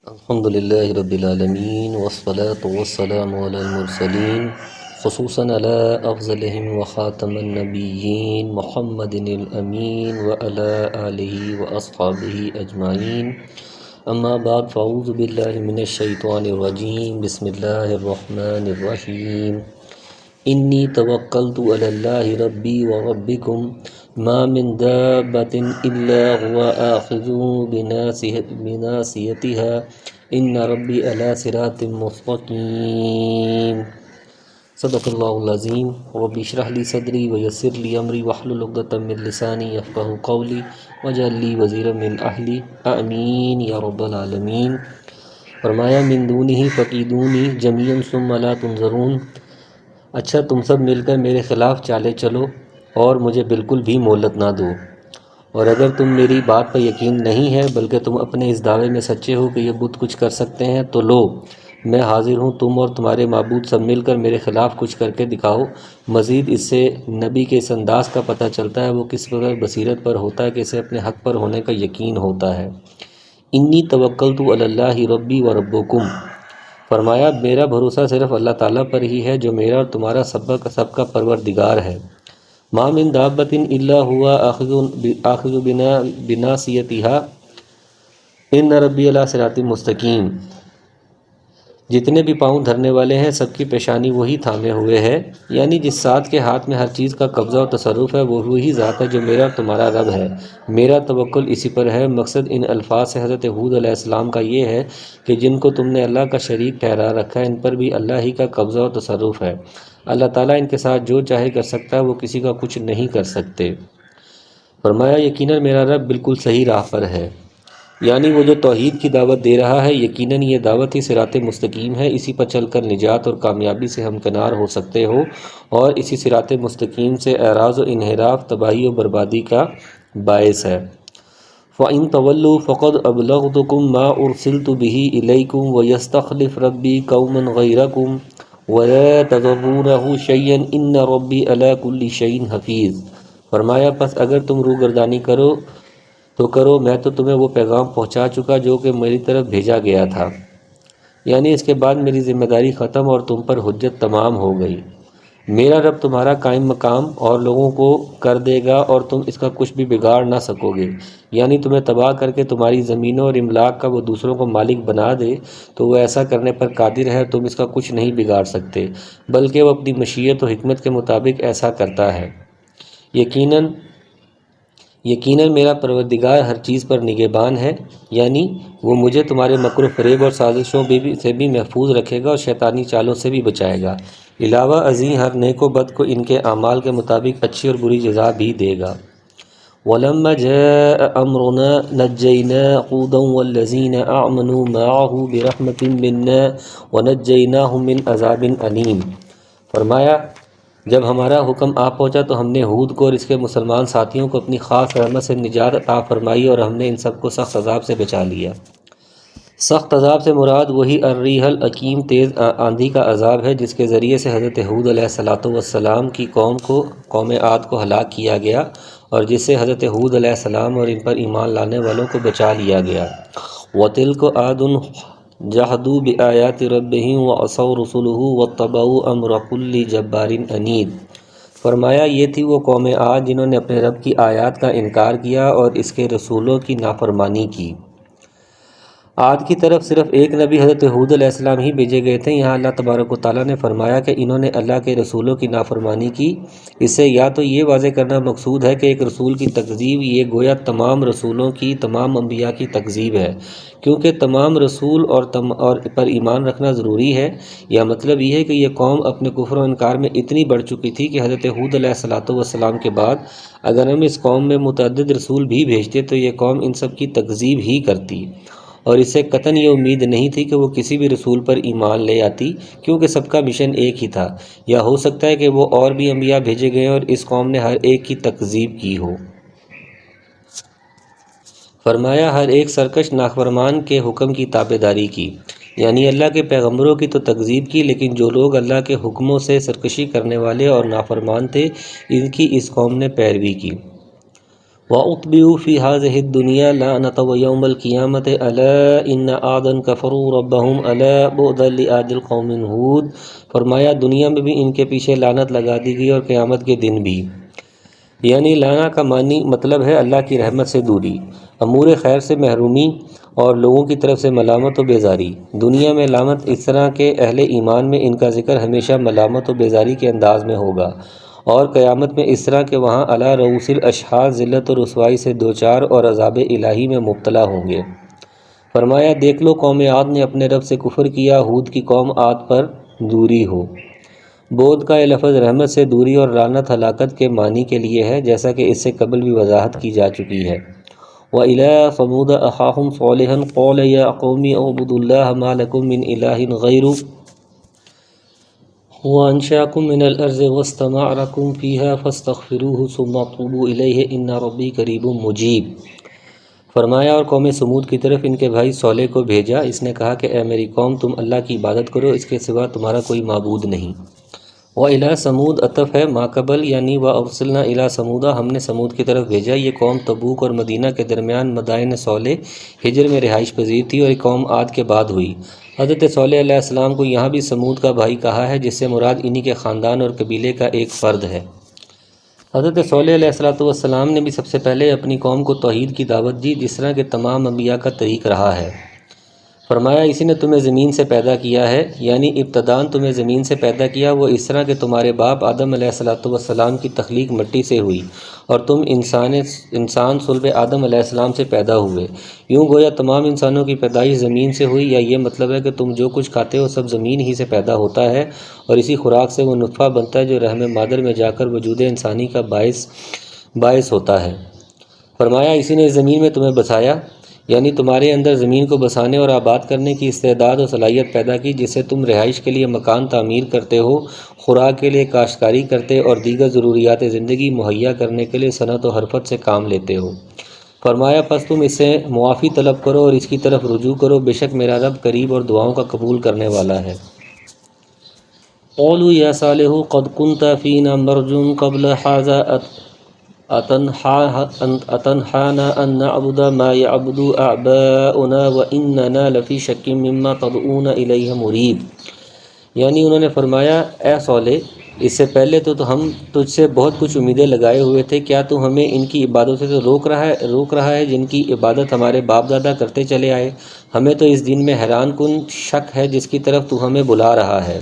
الحمد لله رب العالمين والصلاة والسلام على المرسلين خصوصا على أفضلهم وخاتم النبيين محمد الأمين وعلى آله وأصحابه أجمعين. أما بعد فأعوذ بالله من الشيطان الرجيم. بسم الله الرحمن الرحيم. إني توكلت على الله ربي وربكم ما من دابة إلا هو آخذ بناصيتها إن ربي على صراط مستقيم. صدق اللہ العظیم. رب اشرح لي صدری ويسر لي أمري واحلل عقدة من لساني يفقهوا قولي واجعل لي وزيرا من أهلي آمین یا رب العالمین. فرمایا من دونه فقیدونی جمیعا ثم لا تنظرون. اچھا تم سب مل کر میرے خلاف چالے چلو اور مجھے بالکل بھی مہلت نہ دو، اور اگر تم میری بات پر یقین نہیں ہے بلکہ تم اپنے اس دعوے میں سچے ہو کہ یہ بت کچھ کر سکتے ہیں تو لو میں حاضر ہوں، تم اور تمہارے معبود سب مل کر میرے خلاف کچھ کر کے دکھاؤ. مزید اس سے نبی کے اس انداز کا پتہ چلتا ہے وہ کس قدر بصیرت پر ہوتا ہے کہ اسے اپنے حق پر ہونے کا یقین ہوتا ہے. انی توکلت علی اللہ ربی و ربکم. فرمایا میرا بھروسہ صرف اللہ تعالیٰ پر ہی ہے جو میرا اور تمہارا سب کا پروردگار ہے. ما من دابۃ الا هو آخذ بناصیتها ان ربی علی صراط مستقیم. جتنے بھی پاؤں دھرنے والے ہیں سب کی پیشانی وہی تھامے ہوئے ہے، یعنی جس ذات کے ہاتھ میں ہر چیز کا قبضہ و تصرف ہے وہ وہی ذات ہے جو میرا اور تمہارا رب ہے. میرا توکل اسی پر ہے. مقصد ان الفاظ سے حضرت ہود علیہ السلام کا یہ ہے کہ جن کو تم نے اللہ کا شریک ٹھہرا رکھا ہے ان پر بھی اللہ ہی کا قبضہ و تصرف ہے. اللہ تعالیٰ ان کے ساتھ جو چاہے کر سکتا ہے، وہ کسی کا کچھ نہیں کر سکتے. فرمایا یقیناً میرا رب بالکل صحیح راہ پر ہے، یعنی وہ جو توحید کی دعوت دے رہا ہے یقیناً یہ دعوت ہی صراط مستقیم ہے. اسی پر چل کر نجات اور کامیابی سے ہمکنار ہو سکتے ہو، اور اسی صراط مستقیم سے اعراض و انحراف تباہی و بربادی کا باعث ہے. فَإِن تَوَلُّوا فَقَدْ أَبْلَغْتُكُم مَّا أُرْسِلْتُ بِهِ إِلَيْكُمْ وَيَسْتَخْلِفْ رَبِّي قَوْمًا غَيْرَكُمْ وَلَا تَضُرُّونَهُ شَيْئًا إِنَّ رَبِّي عَلَىٰ كُلِّ شَيْءٍ حَفِيظٌ. فرمایا پس اگر تم روگردانی کرو تو کرو، میں تو تمہیں وہ پیغام پہنچا چکا جو کہ میری طرف بھیجا گیا تھا، یعنی اس کے بعد میری ذمہ داری ختم اور تم پر حجت تمام ہو گئی. میرا رب تمہارا قائم مقام اور لوگوں کو کر دے گا اور تم اس کا کچھ بھی بگاڑ نہ سکو گے. یعنی تمہیں تباہ کر کے تمہاری زمینوں اور املاک کا وہ دوسروں کو مالک بنا دے تو وہ ایسا کرنے پر قادر ہے، تم اس کا کچھ نہیں بگاڑ سکتے، بلکہ وہ اپنی مشیت و حکمت کے مطابق ایسا کرتا ہے. یقیناً میرا پروردگار ہر چیز پر نگہبان ہے، یعنی وہ مجھے تمہارے مکر و فریب اور سازشوں سے بھی محفوظ رکھے گا اور شیطانی چالوں سے بھی بچائے گا. علاوہ ازیں ہر نیک و بد کو ان کے اعمال کے مطابق اچھی اور بری جزا بھی دے گا. وَلَمَّا جَاءَ أَمْرُنَا نَجَّيْنَا هُودًا وَالَّذِينَ آمَنُوا مَعَهُ بِرَحْمَةٍ مِّنَّا وَنَجَّيْنَاهُم مِّنْ عَذَابٍ أَلِيمٍ. فرمایا جب ہمارا حکم آ پہنچا تو ہم نے ہود کو اور اس کے مسلمان ساتھیوں کو اپنی خاص رحمت سے نجات عطا فرمائی اور ہم نے ان سب کو سخت عذاب سے بچا لیا. سخت عذاب سے مراد وہی الریح العقیم تیز آندھی کا عذاب ہے جس کے ذریعے سے حضرت ہود علیہ السلام کی قوم عاد کو ہلاک کیا گیا اور جس سے حضرت ہود علیہ السلام اور ان پر ایمان لانے والوں کو بچا لیا گیا. وَتِلْكَ عَادٌ جَحَدُوا بِآيَاتِ رَبِّهِمْ وَعَصَوْا رُسُلَهُ وَاتَّبَعُوا أَمْرَ كُلِّ جَبَّارٍ عَنِيدٍ. فرمایا یہ تھی وہ قوم عاد جنہوں نے اپنے رب کی آیات کا انکار کیا اور اس کے رسولوں کی نافرمانی کی. عاد کی طرف صرف ایک نبی حضرت ہود علیہ السلام ہی بھیجے گئے تھے. یہاں اللہ تبارک و تعالیٰ نے فرمایا کہ انہوں نے اللہ کے رسولوں کی نافرمانی کی. اس سے یا تو یہ واضح کرنا مقصود ہے کہ ایک رسول کی تکذیب یہ گویا تمام رسولوں کی، تمام انبیاء کی تکذیب ہے، کیونکہ تمام رسول اور پر ایمان رکھنا ضروری ہے، یا مطلب یہ ہے کہ یہ قوم اپنے کفر و انکار میں اتنی بڑھ چکی تھی کہ حضرت ہود علیہ السلام کے بعد اگر ہم اس قوم میں متعدد رسول بھی بھیجتے تو یہ قوم ان سب کی تکذیب ہی کرتی، اور اسے قطعاً یہ امید نہیں تھی کہ وہ کسی بھی رسول پر ایمان لے آتی، کیونکہ سب کا مشن ایک ہی تھا. یا ہو سکتا ہے کہ وہ اور بھی انبیاء بھیجے گئے اور اس قوم نے ہر ایک کی تکذیب کی ہو. فرمایا ہر ایک سرکش نافرمان کے حکم کی تابع داری کی، یعنی اللہ کے پیغمبروں کی تو تکذیب کی، لیکن جو لوگ اللہ کے حکموں سے سرکشی کرنے والے اور نافرمان تھے ان کی اس قوم نے پیروی کی. وَأُطْبِعُوا فِي هَذِهِ الدُّنْيَا لَعْنَةً وَيَوْمَ الْقِيَامَةِ أَلَا إِنَّ عَادًا كَفَرُوا رَبَّهُمْ أَلَا بُعْدًا لِعَادٍ قَوْمٍ ہود۔ فرمایا دنیا میں بھی ان کے پیچھے لعنت لگا دی گئی اور قیامت کے دن بھی۔ یعنی لعنہ کا معنی مطلب ہے اللہ کی رحمت سے دوری، امور خیر سے محرومی اور لوگوں کی طرف سے ملامت و بیزاری۔ دنیا میں لعنت اس طرح کے اہل ایمان میں ان کا ذکر ہمیشہ ملامت و بیزاری کے انداز میں ہوگا، اور قیامت میں اس طرح کہ وہاں علی رؤوس الاشحاذ ذلت و رسوائی سے دوچار اور عذاب الہی میں مبتلا ہوں گے۔ فرمایا دیکھ لو قوم عاد نے اپنے رب سے کفر کیا، ہود کی قوم عاد پر دوری ہو۔ بود کا یہ لفظ رحمت سے دوری اور لعنت ہلاکت کے معنی کے لیے ہے، جیسا کہ اس سے قبل بھی وضاحت کی جا چکی ہے۔ وَإِلَىٰ ثَمُودَ أَخَاهُمْ صَالِحًا قَالَ يَا قَوْمِ اعْبُدُوا اللَّهَ مَا لَكُم مِّنْ إِلَٰهٍ غَيْرُهُ وَأَنشَأَكُم مِّنَ الْأَرْضِ وَاسْتَعْمَرَكُم فِيهَا فَاسْتَغْفِرُوهُ ثُمَّ تُوبُوا إِلَيْهِ إِنَّ رَبِّي قَرِيبٌ مُّجِيبٌ۔ فرمایا اور قوم سمود کی طرف ان کے بھائی صالح کو بھیجا، اس نے کہا کہ اے میری قوم تم اللہ کی عبادت کرو، اس کے سوا تمہارا کوئی معبود نہیں۔ وَإِلَىٰ سَمُود عطف ہے ما قبل، یعنی وَأَرْسَلْنَا إِلَىٰ سَمُودَ، ہم نے سمود کی طرف بھیجا۔ یہ قوم تبوک اور مدینہ کے درمیان مدائن صالح ہجر میں رہائش پذیر تھی، اور یہ قوم عاد کے بعد ہوئی۔ حضرت صالح علیہ السلام کو یہاں بھی سمود کا بھائی کہا ہے، جس سے مراد انہی کے خاندان اور قبیلے کا ایک فرد ہے۔ حضرت صالح علیہ السلام نے بھی سب سے پہلے اپنی قوم کو توحید کی دعوت دی، جس طرح کہ تمام انبیاء کا طریق رہا ہے۔ فرمایا اسی نے تمہیں زمین سے پیدا کیا ہے، یعنی ابتداً تمہیں زمین سے پیدا کیا، وہ اس طرح کہ تمہارے باپ آدم علیہ السلام کی تخلیق مٹی سے ہوئی، اور تم انسان صلب آدم علیہ السلام سے پیدا ہوئے۔ یوں گویا تمام انسانوں کی پیدائش زمین سے ہوئی، یا یہ مطلب ہے کہ تم جو کچھ کھاتے ہو سب زمین ہی سے پیدا ہوتا ہے، اور اسی خوراک سے وہ نطفہ بنتا ہے جو رحم مادر میں جا کر وجود انسانی کا باعث ہوتا ہے۔ فرمایا اسی نے زمین میں تمہیں بسایا، یعنی تمہارے اندر زمین کو بسانے اور آباد کرنے کی استعداد و صلاحیت پیدا کی، جس سے تم رہائش کے لیے مکان تعمیر کرتے ہو، خوراک کے لیے کاشتکاری کرتے اور دیگر ضروریات زندگی مہیا کرنے کے لیے صنعت و حرفت سے کام لیتے ہو۔ فرمایا پس تم اس سے معافی طلب کرو اور اس کی طرف رجوع کرو، بے شک میرا رب قریب اور دعاؤں کا قبول کرنے والا ہے۔ قولوا یا صالح قد كنت فینا مرجوا قبل هذا أتنهانا أن نعبد ما يعبد آباؤنا وإننا لفی شک مما تدعون إلیہ مریب۔ یعنی انہوں نے فرمایا اے صالح اس سے پہلے تو ہم تجھ سے بہت کچھ امیدیں لگائے ہوئے تھے، کیا تو ہمیں ان کی عبادت سے روک رہا ہے جن کی عبادت ہمارے باپ دادا کرتے چلے آئے؟ ہمیں تو اس دین میں حیران کن شک ہے جس کی طرف تو ہمیں بلا رہا ہے۔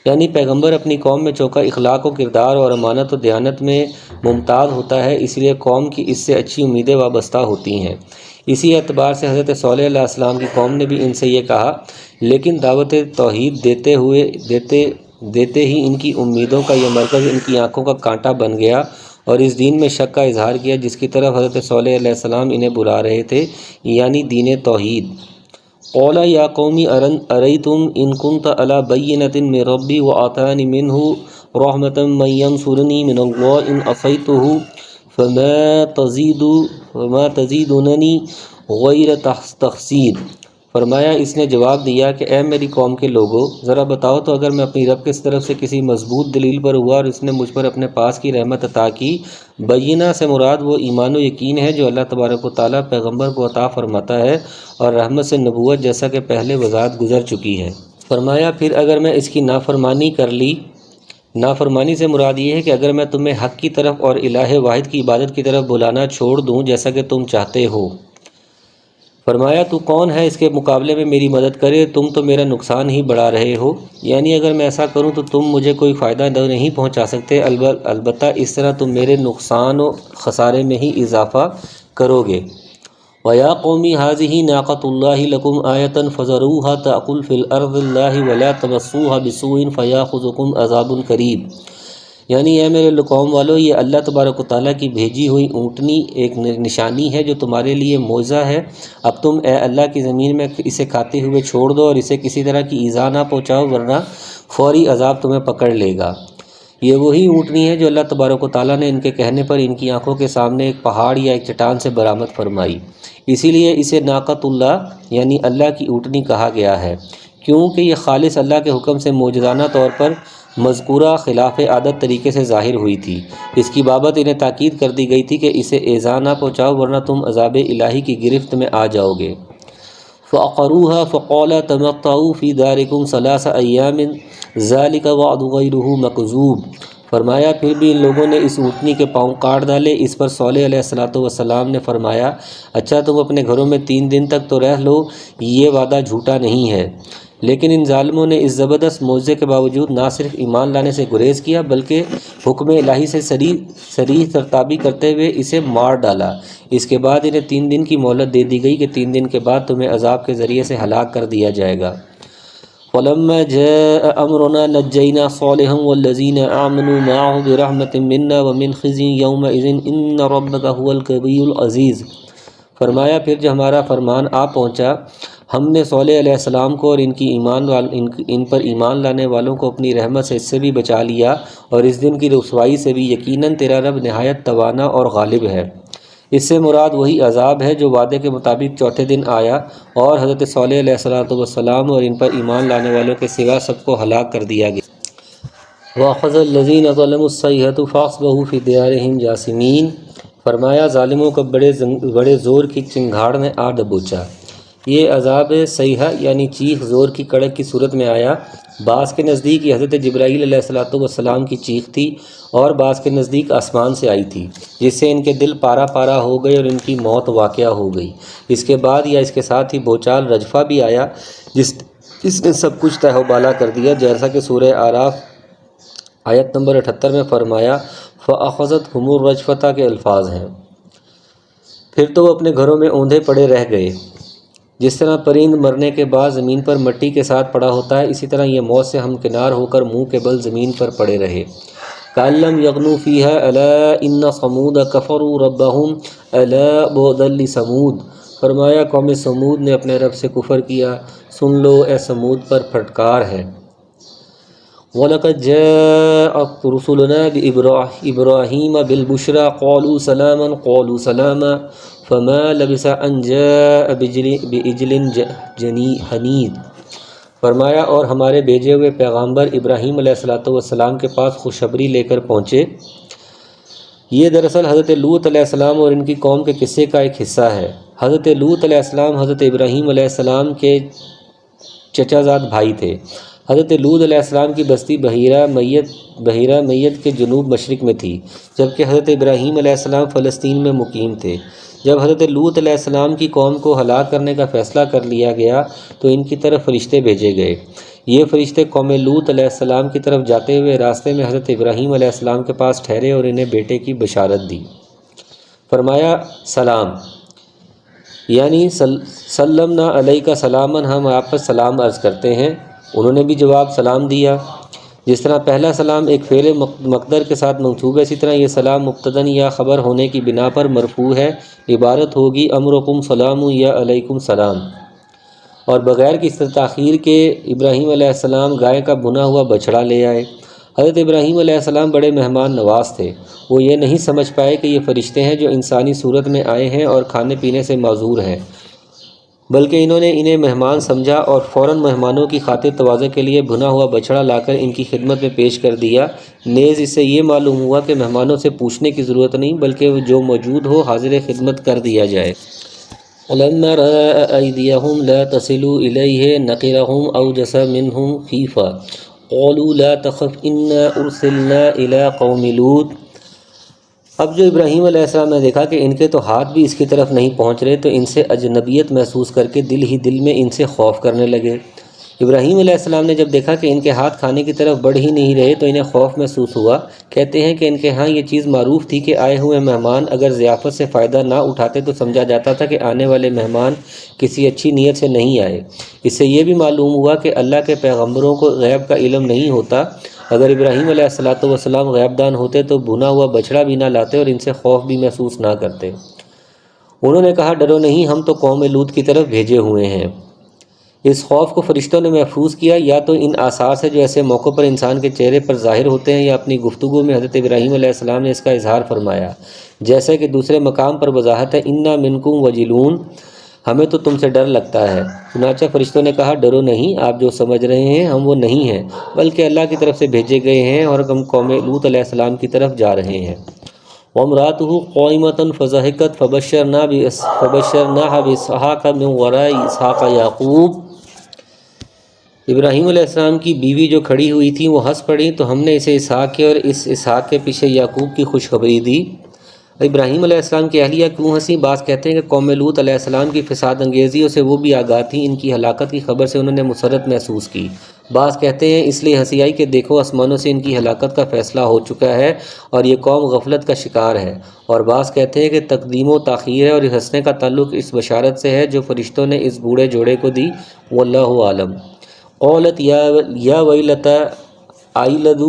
یعنی پیغمبر اپنی قوم میں چونکہ اخلاق و کردار اور امانت و دیانت میں ممتاز ہوتا ہے، اس لیے قوم کی اس سے اچھی امیدیں وابستہ ہوتی ہیں۔ اسی اعتبار سے حضرت صالح علیہ السلام کی قوم نے بھی ان سے یہ کہا، لیکن دعوت توحید دیتے ہی ان کی امیدوں کا یہ مرکز ان کی آنکھوں کا کانٹا بن گیا، اور اس دین میں شک کا اظہار کیا جس کی طرف حضرت صالح علیہ السلام انہیں بلا رہے تھے، یعنی دین توحید۔ قال یا قوم ارأیتم ان کنت علی بینۃ من ربی وآتانی منہ رحمۃ من ینصرنی من اللہ ان عصیتہ فما تزیدوننی غیر تخسیر۔ فرمایا اس نے جواب دیا کہ اے میری قوم کے لوگوں، ذرا بتاؤ تو اگر میں اپنی رب کی طرف سے کسی مضبوط دلیل پر ہوا اور اس نے مجھ پر اپنے پاس کی رحمت عطا کی، بینہ سے مراد وہ ایمان و یقین ہے جو اللہ تبارک و تعالیٰ پیغمبر کو عطا فرماتا ہے، اور رحمت سے نبوت جیسا کہ پہلے وضاحت گزر چکی ہے۔ فرمایا پھر اگر میں اس کی نافرمانی کر لی، نافرمانی سے مراد یہ ہے کہ اگر میں تمہیں حق کی طرف اور الہ واحد کی عبادت کی طرف بلانا چھوڑ دوں جیسا کہ تم چاہتے ہو۔ فرمایا تو کون ہے اس کے مقابلے میں میری مدد کرے، تم تو میرا نقصان ہی بڑھا رہے ہو، یعنی اگر میں ایسا کروں تو تم مجھے کوئی فائدہ نہیں پہنچا سکتے، البتہ اس طرح تم میرے نقصان و خسارے میں ہی اضافہ کرو گے۔ وَيَا قَوْمِ هَٰذِهِ نَاقَةُ اللَّهِ لَكُمْ آیَةً فَذَرُوهَا تَأْکُلْ فِي الْأَرْضِ اللَّهِ وَلَا تَمَسُّوهَا بِسُوءٍ فَيَأْخُذَكُمْ عَذَابٌ قَرِیبٌ۔ یعنی اے میرے قوم والو، یہ اللہ تبارک و تعالیٰ کی بھیجی ہوئی اونٹنی ایک نشانی ہے جو تمہارے لیے معجزہ ہے۔ اب تم اے اللہ کی زمین میں اسے کھاتے ہوئے چھوڑ دو اور اسے کسی طرح کی ایذا نہ پہنچاؤ، ورنہ فوری عذاب تمہیں پکڑ لے گا۔ یہ وہی اونٹنی ہے جو اللہ تبارک و تعالیٰ نے ان کے کہنے پر ان کی آنکھوں کے سامنے ایک پہاڑ یا ایک چٹان سے برآمد فرمائی، اسی لیے اسے ناقۃ اللہ یعنی اللہ کی اونٹنی کہا گیا ہے، کیونکہ یہ خالص اللہ کے حکم سے معجزانہ طور پر مذکورہ خلاف عادت طریقے سے ظاہر ہوئی تھی۔ اس کی بابت انہیں تاکید کر دی گئی تھی کہ اسے ایذا نہ پہنچاؤ ورنہ تم عذاب الہی کی گرفت میں آ جاؤ گے۔ فَعَقَرُوهَا فَقَالَ تَمَتَّعُوا فِي دَارِكُمْ ثَلَاثَ أَيَّامٍ ذَلِكَ وَعْدٌ غَيْرُ مَكْذُوبٌ۔ فرمایا پھر بھی ان لوگوں نے اس اونٹنی کے پاؤں کاٹ ڈالے۔ اس پر صالح علیہ السلام نے فرمایا اچھا تم اپنے گھروں میں 3 دن تک تو رہ لو، یہ وعدہ جھوٹا نہیں ہے۔ لیکن ان ظالموں نے اس زبردست معجزے کے باوجود نہ صرف ایمان لانے سے گریز کیا بلکہ حکم الہی سے صریح ترتابی کرتے ہوئے اسے مار ڈالا۔ اس کے بعد انہیں 3 دن کی مہلت دے دی گئی کہ 3 دن کے بعد تمہیں عذاب کے ذریعے سے ہلاک کر دیا جائے گا۔ فَلَمَّا جَاءَ أَمْرُنَا نَجَّيْنَا صَالِحًا وَالَّذِينَ آمَنُوا مَعَهُ بِرَحْمَةٍ مِنَّا وَمِنْ خِزْيٍ يَوْمَئِذٍ إِنَّ رَبَّكَ هُوَ الْقَوِيُّ الْعَزِيزُ۔ فرمایا پھر جب ہمارا فرمان آ پہنچا ہم نے صالح علیہ السلام کو اور ان پر ایمان لانے والوں کو اپنی رحمت سے اس سے بھی بچا لیا، اور اس دن کی رسوائی سے بھی۔ یقیناً تیرا رب نہایت توانا اور غالب ہے۔ اس سے مراد وہی عذاب ہے جو وعدے کے مطابق چوتھے دن آیا، اور حضرت صالح علیہ السلام اور ان پر ایمان لانے والوں کے سوا سب کو ہلاک کر دیا گیا۔ وَأَخَذَ الَّذِينَ ظَلَمُوا الصَّيْحَةُ فَأَصْبَحُوا فِي دِيَارِهِمْ جَاثِمِينَ۔ فرمایا ظالموں کو بڑے زور کی چنگھاڑ نے آ دبوچا۔ یہ عذاب صیحہ یعنی چیخ زور کی کڑک کی صورت میں آیا۔ بعض کے نزدیک یہ حضرت جبرائیل علیہ السلام کی چیخ تھی، اور بعض کے نزدیک آسمان سے آئی تھی، جس سے ان کے دل پارا پارا ہو گئے اور ان کی موت واقعہ ہو گئی۔ اس کے بعد یا اس کے ساتھ ہی بوچال رجفہ بھی آیا جس نے سب کچھ تہہ و بالا کر دیا، جیسا کہ سورہ اعراف آیت نمبر 78 میں فرمایا فَأَخَذَتْهُمُ الرَّجْفَةُ کے الفاظ ہیں۔ پھر تو وہ اپنے گھروں میں اوندھے پڑے رہ گئے۔ جس طرح پرند مرنے کے بعد زمین پر مٹی کے ساتھ پڑا ہوتا ہے، اسی طرح یہ موت سے ہمکنار ہو کر منہ کے بل زمین پر پڑے رہے۔ كَأَن لَّمْ يَغْنُوا فِيهَا أَلَا إِنَّ ثَمُودَ كَفَرُوا رَبَّهُمْ أَلَا بُعْدًا لِّثَمُودَ۔ فرمایا قوم سمود نے اپنے رب سے کفر کیا، سن لو اے سمود پر پھٹکار ہے۔ وَلَقَدْ جَاءَتْ رُسُلُنَا إِبْرَاهِيمَ بِالْبُشْرَىٰ قَالُوا سَلَامًا قَالُوا سَلَامًا فَمَا لَبِثَ أَن جَاءَ بِعِجْلٍ حَنِيذٍ۔ فرمایا اور ہمارے بھیجے ہوئے پیغامبر ابراہیم علیہ السلام کے پاس خوشخبری لے کر پہنچے۔ یہ دراصل حضرت لوط علیہ السلام اور ان کی قوم کے قصے کا ایک حصہ ہے۔ حضرت لوط علیہ السلام حضرت ابراہیم علیہ السلام کے چچا زاد بھائی تھے۔ حضرت لوط علیہ السلام کی بستی بحیرہ میت کے جنوب مشرق میں تھی، جبکہ حضرت ابراہیم علیہ السلام فلسطین میں مقیم تھے۔ جب حضرت لوط علیہ السلام کی قوم کو ہلاک کرنے کا فیصلہ کر لیا گیا تو ان کی طرف فرشتے بھیجے گئے۔ یہ فرشتے قوم لوط علیہ السلام کی طرف جاتے ہوئے راستے میں حضرت ابراہیم علیہ السلام کے پاس ٹھہرے اور انہیں بیٹے کی بشارت دی۔ فرمایا سلام، یعنی سلمنا علیک سلامن، ہم آپ پر سلام عرض کرتے ہیں۔ انہوں نے بھی جواب سلام دیا۔ جس طرح پہلا سلام ایک فعل مقدر کے ساتھ منصوب ہے، اسی طرح یہ سلام مبتداً یا خبر ہونے کی بنا پر مرفوع ہے۔ عبارت ہوگی امرکم سلام یا علیکم سلام، اور بغیر کسی تاخیر کے ابراہیم علیہ السلام گائے کا بنا ہوا بچڑا لے آئے۔ حضرت ابراہیم علیہ السلام بڑے مہمان نواز تھے۔ وہ یہ نہیں سمجھ پائے کہ یہ فرشتے ہیں جو انسانی صورت میں آئے ہیں اور کھانے پینے سے معذور ہیں، بلکہ انہوں نے انہیں مہمان سمجھا اور فوراً مہمانوں کی خاطر تواضع کے لیے بھنا ہوا بچڑا لا کر ان کی خدمت میں پیش کر دیا۔ نیز اس سے یہ معلوم ہوا کہ مہمانوں سے پوچھنے کی ضرورت نہیں، بلکہ جو موجود ہو حاضر خدمت کر دیا جائے۔ فَلَمَّا رَأَىٰ أَيْدِيَهُمْ لَا تَصِلُ إِلَيْهِ نَكِرَهُمْ أَوْجَسَ مِنْهُمْ خِيفَةً قَالُوا لَا تَخَفْ إِنَّا أُرْسِلْنَا إِلَىٰ قَوْمِ لُوطٍ۔ اب جو ابراہیم علیہ السلام نے دیکھا کہ ان کے تو ہاتھ بھی اس کی طرف نہیں پہنچ رہے، تو ان سے اجنبیت محسوس کر کے دل ہی دل میں ان سے خوف کرنے لگے۔ ابراہیم علیہ السلام نے جب دیکھا کہ ان کے ہاتھ کھانے کی طرف بڑھ ہی نہیں رہے تو انہیں خوف محسوس ہوا۔ کہتے ہیں کہ ان کے ہاں یہ چیز معروف تھی کہ آئے ہوئے مہمان اگر ضیافت سے فائدہ نہ اٹھاتے تو سمجھا جاتا تھا کہ آنے والے مہمان کسی اچھی نیت سے نہیں آئے۔ اس سے یہ بھی معلوم ہوا کہ اللہ کے پیغمبروں کو غیب کا علم نہیں ہوتا۔ اگر ابراہیم علیہ السلام غیب دان ہوتے تو بھنا ہوا بچڑا بھی نہ لاتے اور ان سے خوف بھی محسوس نہ کرتے۔ انہوں نے کہا ڈرو نہیں، ہم تو قوم لوط کی طرف بھیجے ہوئے ہیں۔ اس خوف کو فرشتوں نے محفوظ کیا، یا تو ان آثار سے جو ایسے موقعوں پر انسان کے چہرے پر ظاہر ہوتے ہیں، یا اپنی گفتگو میں حضرت ابراہیم علیہ السلام نے اس کا اظہار فرمایا، جیسے کہ دوسرے مقام پر وضاحت ہے انا منکم وجلون، ہمیں تو تم سے ڈر لگتا ہے۔ چنانچہ فرشتوں نے کہا ڈرو نہیں، آپ جو سمجھ رہے ہیں ہم وہ نہیں ہیں، بلکہ اللہ کی طرف سے بھیجے گئے ہیں اور ہم قوم لوط علیہ السلام کی طرف جا رہے ہیں۔ وامرأته قائمة فضحكت فبشرناها بإسحاق من وراء إسحاق یعقوب۔ ابراہیم علیہ السلام کی بیوی جو کھڑی ہوئی تھی وہ ہنس پڑی تو ہم نے اسے اسحاق کے اور اس اسحاق کے پیچھے یعقوب کی خوشخبری دی۔ ابراہیم علیہ السلام کی اہلیہ کیوں ہنسی؟ بعض کہتے ہیں کہ قوم لوط علیہ السلام کی فساد انگیزیوں سے وہ بھی آگاہ تھیں، ان کی ہلاکت کی خبر سے انہوں نے مسرت محسوس کی۔ بعض کہتے ہیں اس لیے ہنسی آئی کہ دیکھو آسمانوں سے ان کی ہلاکت کا فیصلہ ہو چکا ہے اور یہ قوم غفلت کا شکار ہے۔ اور بعض کہتے ہیں کہ تقدیم و تاخیر ہے اور اس ہنسنے کا تعلق اس بشارت سے ہے جو فرشتوں نے اس بوڑھے جوڑے کو دی، واللہ عالم۔ قالت یا ویلتا آئلد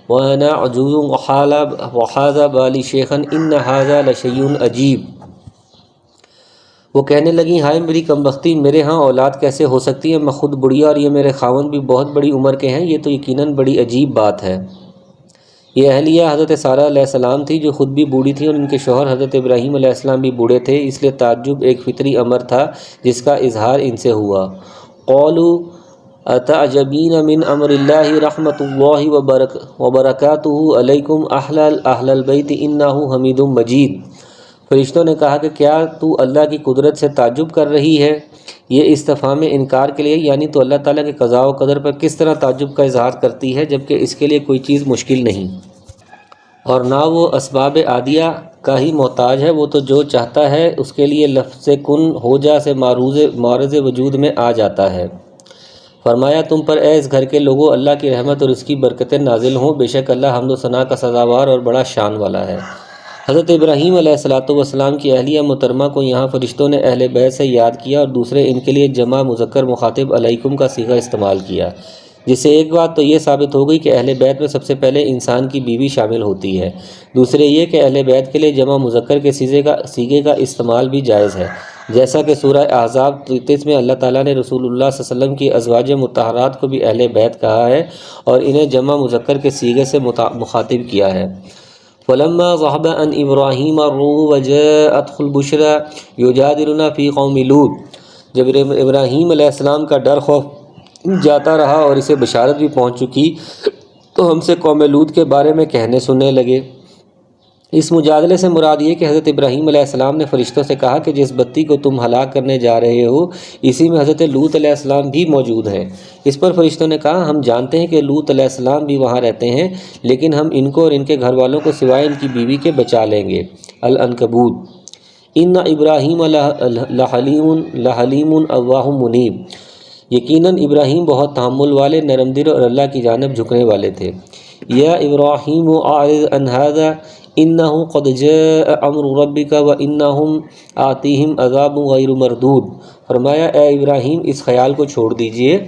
وانا عجوز وحاذا بالی شیخا ان ھذا لشیء عجیب۔ وہ کہنے لگیں ہائے میری کمبختی، میرے ہاں اولاد کیسے ہو سکتی ہے؟ میں خود بڑھیا اور یہ میرے خاوند بھی بہت بڑی عمر کے ہیں، یہ تو یقیناً بڑی عجیب بات ہے۔ یہ اہلیہ حضرت سارہ علیہ السلام تھی جو خود بھی بوڑھی تھی اور ان کے شوہر حضرت ابراہیم علیہ السلام بھی بوڑھے تھے، اس لیے تعجب ایک فطری امر تھا جس کا اظہار ان سے ہوا۔ قالوا اتعجبین من امر اللہ رحمت اللہ وبرکاتہ علیکم اہل البیت انہ حمید مجید۔ فرشتوں نے کہا کہ کیا تو اللہ کی قدرت سے تعجب کر رہی ہے؟ یہ استفہام انکار کے لیے، یعنی تو اللہ تعالیٰ کے قضاء و قدر پر کس طرح تعجب کا اظہار کرتی ہے جبکہ اس کے لیے کوئی چیز مشکل نہیں، اور نہ وہ اسباب عادیہ کا ہی محتاج ہے، وہ تو جو چاہتا ہے اس کے لیے لفظ کن ہو جا سے معرض وجود میں آ جاتا ہے۔ فرمایا تم پر اے اس گھر کے لوگوں اللہ کی رحمت اور اس کی برکتیں نازل ہوں، بے شک اللہ حمد و ثنا کا سزاوار اور بڑا شان والا ہے۔ حضرت ابراہیم علیہ السلام کی اہلیہ محترمہ کو یہاں فرشتوں نے اہل بیت سے یاد کیا اور دوسرے ان کے لیے جمع مذکر مخاطب علیکم کا صیغہ استعمال کیا، جس سے ایک بات تو یہ ثابت ہو گئی کہ اہل بیت میں سب سے پہلے انسان کی بیوی شامل ہوتی ہے، دوسرے یہ کہ اہل بیت کے لیے جمع مذکر کے صیغے کا استعمال بھی جائز ہے، جیسا کہ سورہ احزاب 33 میں اللہ تعالیٰ نے رسول اللہ صلی اللہ علیہ وسلم کی ازواج مطہرات کو بھی اہل بیت کہا ہے اور انہیں جمع مذکر کے صیغے سے مخاطب کیا ہے۔ فلما ذهب عن ابراہیم الروع وجاءته البشرى یجادلنا فی قوم لوط۔ جب ابراہیم علیہ السلام کا ڈر خوف جاتا رہا اور اسے بشارت بھی پہنچ چکی تو ہم سے قوم لوط کے بارے میں کہنے سننے لگے۔ اس مجادلے سے مراد یہ کہ حضرت ابراہیم علیہ السلام نے فرشتوں سے کہا کہ جس بستی کو تم ہلاک کرنے جا رہے ہو اسی میں حضرت لوط علیہ السلام بھی موجود ہیں۔ اس پر فرشتوں نے کہا ہم جانتے ہیں کہ لوط علیہ السلام بھی وہاں رہتے ہیں، لیکن ہم ان کو اور ان کے گھر والوں کو سوائے ان کی بیوی کے بچا لیں گے۔ العنکبوت۔ ان ابراہیم لحلیم اواہ منیب۔ یقیناً ابراہیم بہت تحمل والے، نرم دل اور اللہ کی جانب جھکنے والے تھے۔ یا ابراہیم اعرض عن ھذا انہ قد جاء امر ربک وانہم آتیہم عذاب غیر مردود۔ فرمایا اے ابراہیم اس خیال کو چھوڑ دیجئے،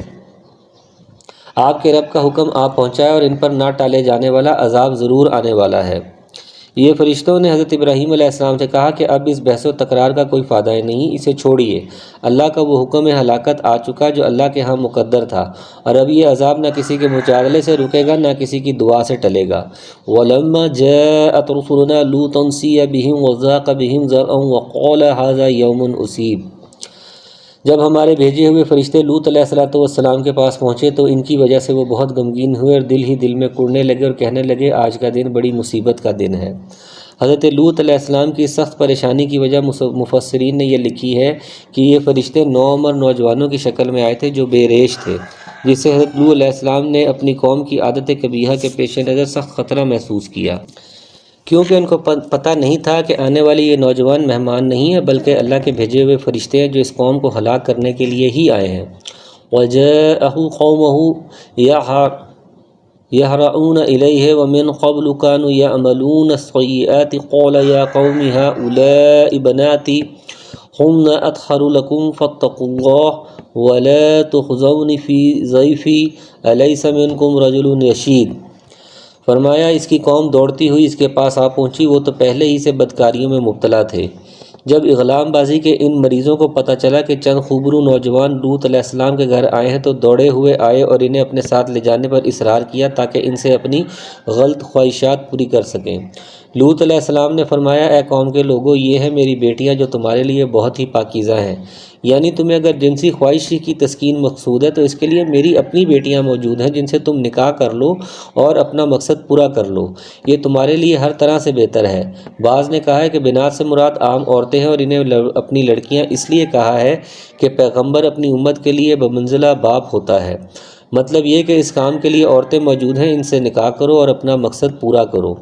آپ کے رب کا حکم آپ پہنچا ہے اور ان پر نہ ٹالے جانے والا عذاب ضرور آنے والا ہے۔ یہ فرشتوں نے حضرت ابراہیم علیہ السلام سے کہا کہ اب اس بحث و تکرار کا کوئی فائدہ نہیں، اسے چھوڑیے، اللہ کا وہ حکم ہلاکت آ چکا جو اللہ کے ہاں مقدر تھا، اور اب یہ عذاب نہ کسی کے مجادلے سے رکے گا نہ کسی کی دعا سے ٹلے گا۔ وَلَمَّا جَاءَتْ رُسُلُنَا لُوطًا سِیَّ بِهِمْ وَضَاقَ بِهِمْ ذَرْعًا وَقَالَ هَٰذَا یَوْمٌ عَصِیبٌ۔ جب ہمارے بھیجے ہوئے فرشتے لوط علیہ السلام کے پاس پہنچے تو ان کی وجہ سے وہ بہت غمگین ہوئے اور دل ہی دل میں کڑنے لگے اور کہنے لگے آج کا دن بڑی مصیبت کا دن ہے۔ حضرت لوط علیہ السلام کی سخت پریشانی کی وجہ مفسرین نے یہ لکھی ہے کہ یہ فرشتے نوعمر نوجوانوں کی شکل میں آئے تھے جو بے ریش تھے، جس سے حضرت لوط علیہ السلام نے اپنی قوم کی عادت قبیحہ کے پیش نظر سخت خطرہ محسوس کیا، کیونکہ ان کو پتہ نہیں تھا کہ آنے والی یہ نوجوان مہمان نہیں ہے بلکہ اللہ کے بھیجے ہوئے فرشتے ہیں جو اس قوم کو ہلاک کرنے کے لیے ہی آئے ہیں۔ وَجَاءَهُ قَوْمُهُ يَهْرَعُونَ إِلَيْهِ وَمِنْ قَبْلُ كَانُوا يَعْمَلُونَ السَّيِّئَاتِ قَالَ يَا قَوْمِ هَؤُلَاءِ بَنَاتِي هُنَّ أَطْهَرُ لَكُمْ فَاتَّقُوا اللَّهَ وَلَا تُخْزُونِ فِي ضَيْفِي أَلَيْسَ مِنْكُمْ رَجُلٌ رَشِيدٌ۔ فرمایا اس کی قوم دوڑتی ہوئی اس کے پاس آ پہنچی، وہ تو پہلے ہی سے بدکاریوں میں مبتلا تھے۔ جب اغلام بازی کے ان مریضوں کو پتہ چلا کہ چند خوبرو نوجوان لوط علیہ السلام کے گھر آئے ہیں تو دوڑے ہوئے آئے اور انہیں اپنے ساتھ لے جانے پر اصرار کیا تاکہ ان سے اپنی غلط خواہشات پوری کر سکیں۔ لوط علیہ السلام نے فرمایا اے قوم کے لوگوں، یہ ہیں میری بیٹیاں جو تمہارے لیے بہت ہی پاکیزہ ہیں، یعنی تمہیں اگر جنسی خواہش کی تسکین مقصود ہے تو اس کے لیے میری اپنی بیٹیاں موجود ہیں جن سے تم نکاح کر لو اور اپنا مقصد پورا کر لو، یہ تمہارے لیے ہر طرح سے بہتر ہے۔ بعض نے کہا ہے کہ بنات سے مراد عام عورتیں ہیں اور انہیں اپنی لڑکیاں اس لیے کہا ہے کہ پیغمبر اپنی امت کے لیے بمنزلہ باپ ہوتا ہے، مطلب یہ کہ اس کام کے لیے عورتیں موجود ہیں، ان سے نکاح کرو اور اپنا مقصد پورا کرو۔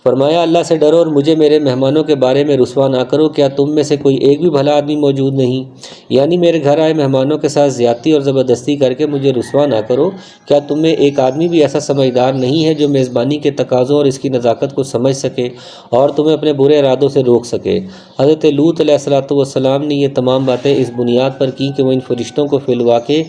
فرمایا اللہ سے ڈرو اور مجھے میرے مہمانوں کے بارے میں رسوا نہ کرو، کیا تم میں سے کوئی ایک بھی بھلا آدمی موجود نہیں؟ یعنی میرے گھر آئے مہمانوں کے ساتھ زیادتی اور زبردستی کر کے مجھے رسوا نہ کرو، کیا تم میں ایک آدمی بھی ایسا سمجھدار نہیں ہے جو میزبانی کے تقاضوں اور اس کی نزاکت کو سمجھ سکے اور تمہیں اپنے برے ارادوں سے روک سکے؟ حضرت لوط علیہ السلام نے یہ تمام باتیں اس بنیاد پر کیں کہ وہ ان فرشتوں کو فی الواقع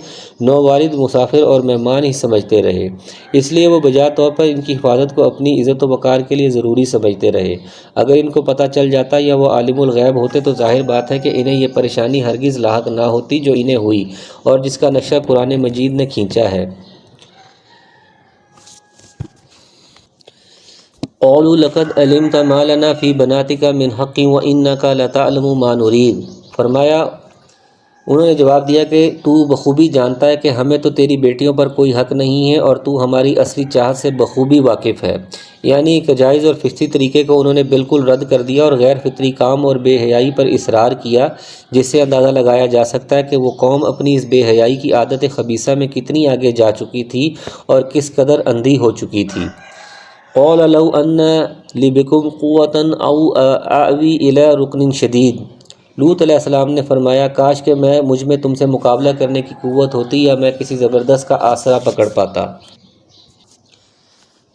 نووارد مسافر اور مہمان ہی سمجھتے رہے، اس لیے وہ بجا طور پر ان کی حفاظت کو اپنی عزت و وقار کے لیے ضروری سمجھتے رہے۔ اگر ان کو پتہ چل جاتا یا وہ عالم الغیب ہوتے تو ظاہر بات ہے کہ انہیں یہ پریشانی ہرگز لاحق نہ ہوتی جو انہیں ہوئی اور جس کا نقشہ قرآن مجید نے کھینچا ہے۔ قالوا لقد علمت ما لنا في بناتك من حق وانك لتعلم ما نريد۔ فرمایا انہوں نے جواب دیا کہ تو بخوبی جانتا ہے کہ ہمیں تو تیری بیٹیوں پر کوئی حق نہیں ہے اور تو ہماری اصلی چاہت سے بخوبی واقف ہے۔ یعنی ایک جائز اور فطری طریقے کو انہوں نے بالکل رد کر دیا اور غیر فطری کام اور بے حیائی پر اصرار کیا، جس سے اندازہ لگایا جا سکتا ہے کہ وہ قوم اپنی اس بے حیائی کی عادت خبیثہ میں کتنی آگے جا چکی تھی اور کس قدر اندھی ہو چکی تھی۔ قال لو ان لی بکم قوۃ او آوی الی رکن شدید۔ لوط علیہ السلام نے فرمایا کاش کہ مجھ میں تم سے مقابلہ کرنے کی قوت ہوتی یا میں کسی زبردست کا آسرا پکڑ پاتا۔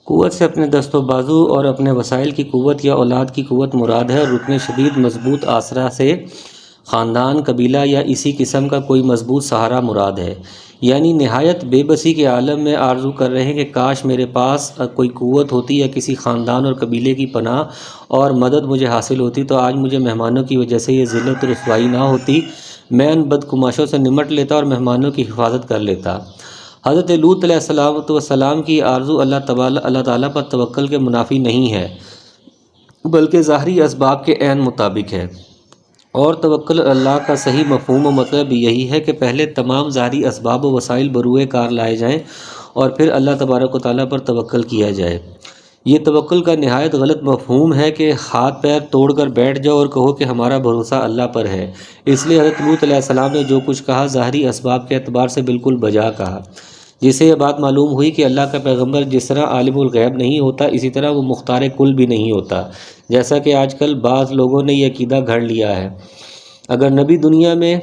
قوت سے اپنے دست و بازو اور اپنے وسائل کی قوت یا اولاد کی قوت مراد ہے، اور رکن شدید مضبوط آسرا سے خاندان، قبیلہ یا اسی قسم کا کوئی مضبوط سہارا مراد ہے۔ یعنی نہایت بے بسی کے عالم میں آرزو کر رہے ہیں کہ کاش میرے پاس کوئی قوت ہوتی یا کسی خاندان اور قبیلے کی پناہ اور مدد مجھے حاصل ہوتی تو آج مجھے مہمانوں کی وجہ سے یہ ذلت و رسوائی نہ ہوتی، میں ان بدقماشوں سے نمٹ لیتا اور مہمانوں کی حفاظت کر لیتا۔ حضرت لوط علیہ السلام کی آرزو اللہ تعالیٰ پر توکل کے منافی نہیں ہے، بلکہ ظاہری اسباب کے عین مطابق ہے، اور توکل اللہ کا صحیح مفہوم و مطلب یہی ہے کہ پہلے تمام ظاہری اسباب و وسائل بروئے کار لائے جائیں اور پھر اللہ تبارک و تعالیٰ پر توکل کیا جائے۔ یہ توکل کا نہایت غلط مفہوم ہے کہ ہاتھ پیر توڑ کر بیٹھ جاؤ اور کہو کہ ہمارا بھروسہ اللہ پر ہے۔ اس لیے حضرت لوط علیہ السلام نے جو کچھ کہا ظاہری اسباب کے اعتبار سے بالکل بجا کہا، جس سے یہ بات معلوم ہوئی کہ اللہ کا پیغمبر جس طرح عالم الغیب نہیں ہوتا اسی طرح وہ مختار کل بھی نہیں ہوتا، جیسا کہ آج کل بعض لوگوں نے یہ عقیدہ گھڑ لیا ہے۔ اگر نبی دنیا میں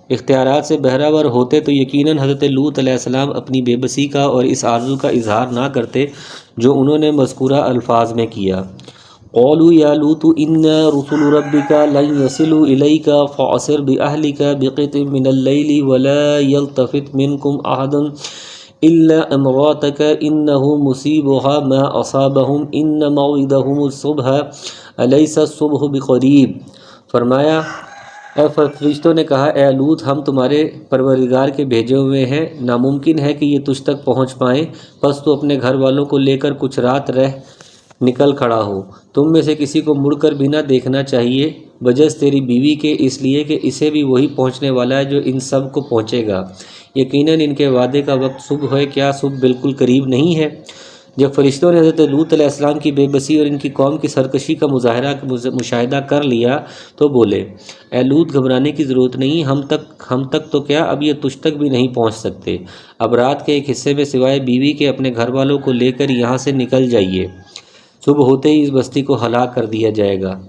اختیارات سے بہرہ ہوتے تو یقیناً حضرت لوط علیہ السلام اپنی بے بسی کا اور اس آرزو کا اظہار نہ کرتے جو انہوں نے مذکورہ الفاظ میں کیا۔ قالوا یا لوط ان رسل ربک لن یصلوا الیک فاسر باہلک بقطع من اللیل ولا یلتفت منکم احد الا امراتک انه مصیبها ما اصابهم ان موعدهم الصبح الیس الصبح بقریب۔ فرمایا اے فرشتوں نے کہا اے لوط ہم تمہارے پروردگار کے بھیجے ہوئے ہیں، ناممکن ہے کہ یہ تجھ تک پہنچ پائیں، پس تو اپنے گھر والوں کو لے کر کچھ رات رہ نکل کھڑا ہو، تم میں سے کسی کو مڑ کر بھی نہ دیکھنا چاہیے بجز تیری بیوی کے، اس لیے کہ اسے بھی وہی پہنچنے والا ہے جو ان سب کو پہنچے گا، یقیناً ان کے وعدے کا وقت صبح ہے، کیا صبح بالکل قریب نہیں ہے؟ جب فرشتوں نے حضرت لوط علیہ السلام کی بے بسی اور ان کی قوم کی سرکشی کا مشاہدہ کر لیا تو بولے اے لوط گھبرانے کی ضرورت نہیں، ہم تک تو کیا اب یہ تجھ تک بھی نہیں پہنچ سکتے، اب رات کے ایک حصے میں سوائے بیوی کے اپنے گھر والوں کو لے کر یہاں سے نکل جائیے، صبح ہوتے ہی اس بستی کو ہلاک کر دیا جائے گا۔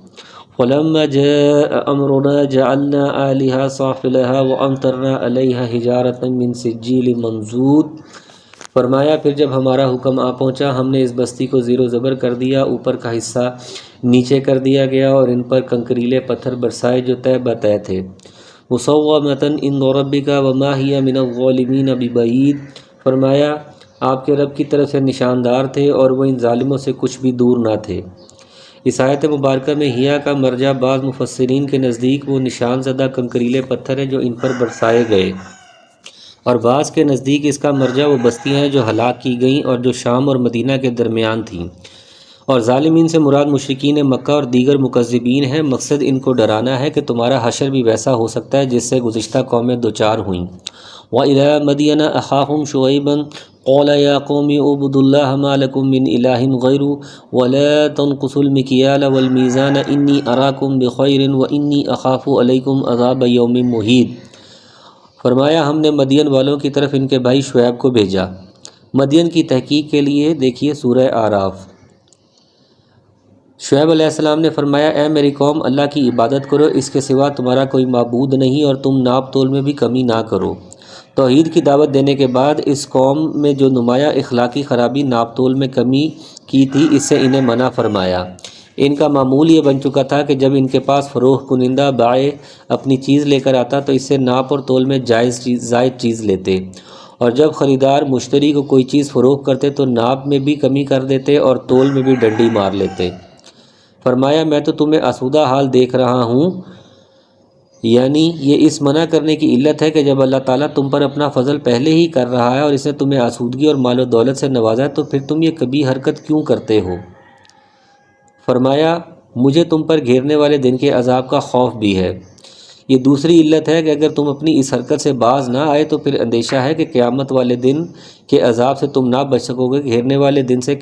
فلما جاء امرنا جعلنا عاليها سافلها وامطرنا عليها حجارة من سجيل منضود۔ فرمایا پھر جب ہمارا حکم آ پہنچا ہم نے اس بستی کو زیر و زبر کر دیا، اوپر کا حصہ نیچے کر دیا گیا اور ان پر کنکریلے پتھر برسائے جو تہ بتہ تھے۔ مصومۃ عند ربک وما هي من الظالمین ببعید۔ فرمایا آپ کے رب کی طرف سے نشاندار تھے اور وہ ان ظالموں سے کچھ بھی دور نہ تھے۔ اس آیت مبارکہ میں ہیا کا مرجع بعض مفسرین کے نزدیک وہ نشان زدہ کنکریلے پتھر ہیں جو ان پر برسائے گئے، اور بعض کے نزدیک اس کا مرجع وہ بستیاں ہیں جو ہلاک کی گئیں اور جو شام اور مدینہ کے درمیان تھیں، اور ظالمین سے مراد مشرکین مکہ اور دیگر مکذبین ہیں، مقصد ان کو ڈرانا ہے کہ تمہارا حشر بھی ویسا ہو سکتا ہے جس سے گزشتہ قومیں دوچار ہوئیں۔ وَإِلَىٰ مَدْيَنَ أَخَاهُمْ شُعَيْبًا قَالَ يَا قَوْمِ اعْبُدُوا اللَّهَ مَا لَكُم مِّنْ إِلَٰهٍ غَيْرُهُ وَلَا تَنقُصُوا الْمِكْيَالَ وَالْمِيزَانَ إِنِّي أَرَاكُمْ بِخَيْرٍ وَإِنِّي أَخَافُ عَلَيْكُمْ عَذَابَ يَوْمٍ مُحِيطٍ۔ فرمایا ہم نے مدین والوں کی طرف ان کے بھائی شعیب کو بھیجا۔ مدین کی تحقیق کے لیے دیکھیے سورہ اعراف۔ شعیب علیہ السلام نے فرمایا، اے میری قوم، اللہ کی عبادت کرو، اس کے سوا تمہارا کوئی معبود نہیں، اور تم ناپ تول میں بھی کمی نہ کرو۔ توحید کی دعوت دینے کے بعد اس قوم میں جو نمایاں اخلاقی خرابی ناپ تول میں کمی کی تھی، اس سے انہیں منع فرمایا۔ ان کا معمول یہ بن چکا تھا کہ جب ان کے پاس فروخت کنندہ بائع اپنی چیز لے کر آتا تو اس سے ناپ اور تول میں زائد چیز لیتے، اور جب خریدار مشتری کو کوئی چیز فروخت کرتے تو ناپ میں بھی کمی کر دیتے اور تول میں بھی ڈنڈی مار لیتے۔ فرمایا میں تو تمہیں آسودہ حال دیکھ رہا ہوں، یعنی یہ اس منع کرنے کی علت ہے کہ جب اللہ تعالیٰ تم پر اپنا فضل پہلے ہی کر رہا ہے اور اس نے تمہیں آسودگی اور مال و دولت سے نوازا ہے تو پھر تم یہ کبھی حرکت کیوں کرتے ہو؟ فرمایا مجھے تم پر گھیرنے والے دن کے عذاب کا خوف بھی ہے۔ یہ دوسری علت ہے کہ اگر تم اپنی اس حرکت سے باز نہ آئے تو پھر اندیشہ ہے کہ قیامت والے دن کے عذاب سے تم نہ بچ سکو گے۔ گھیرنے والے دن سے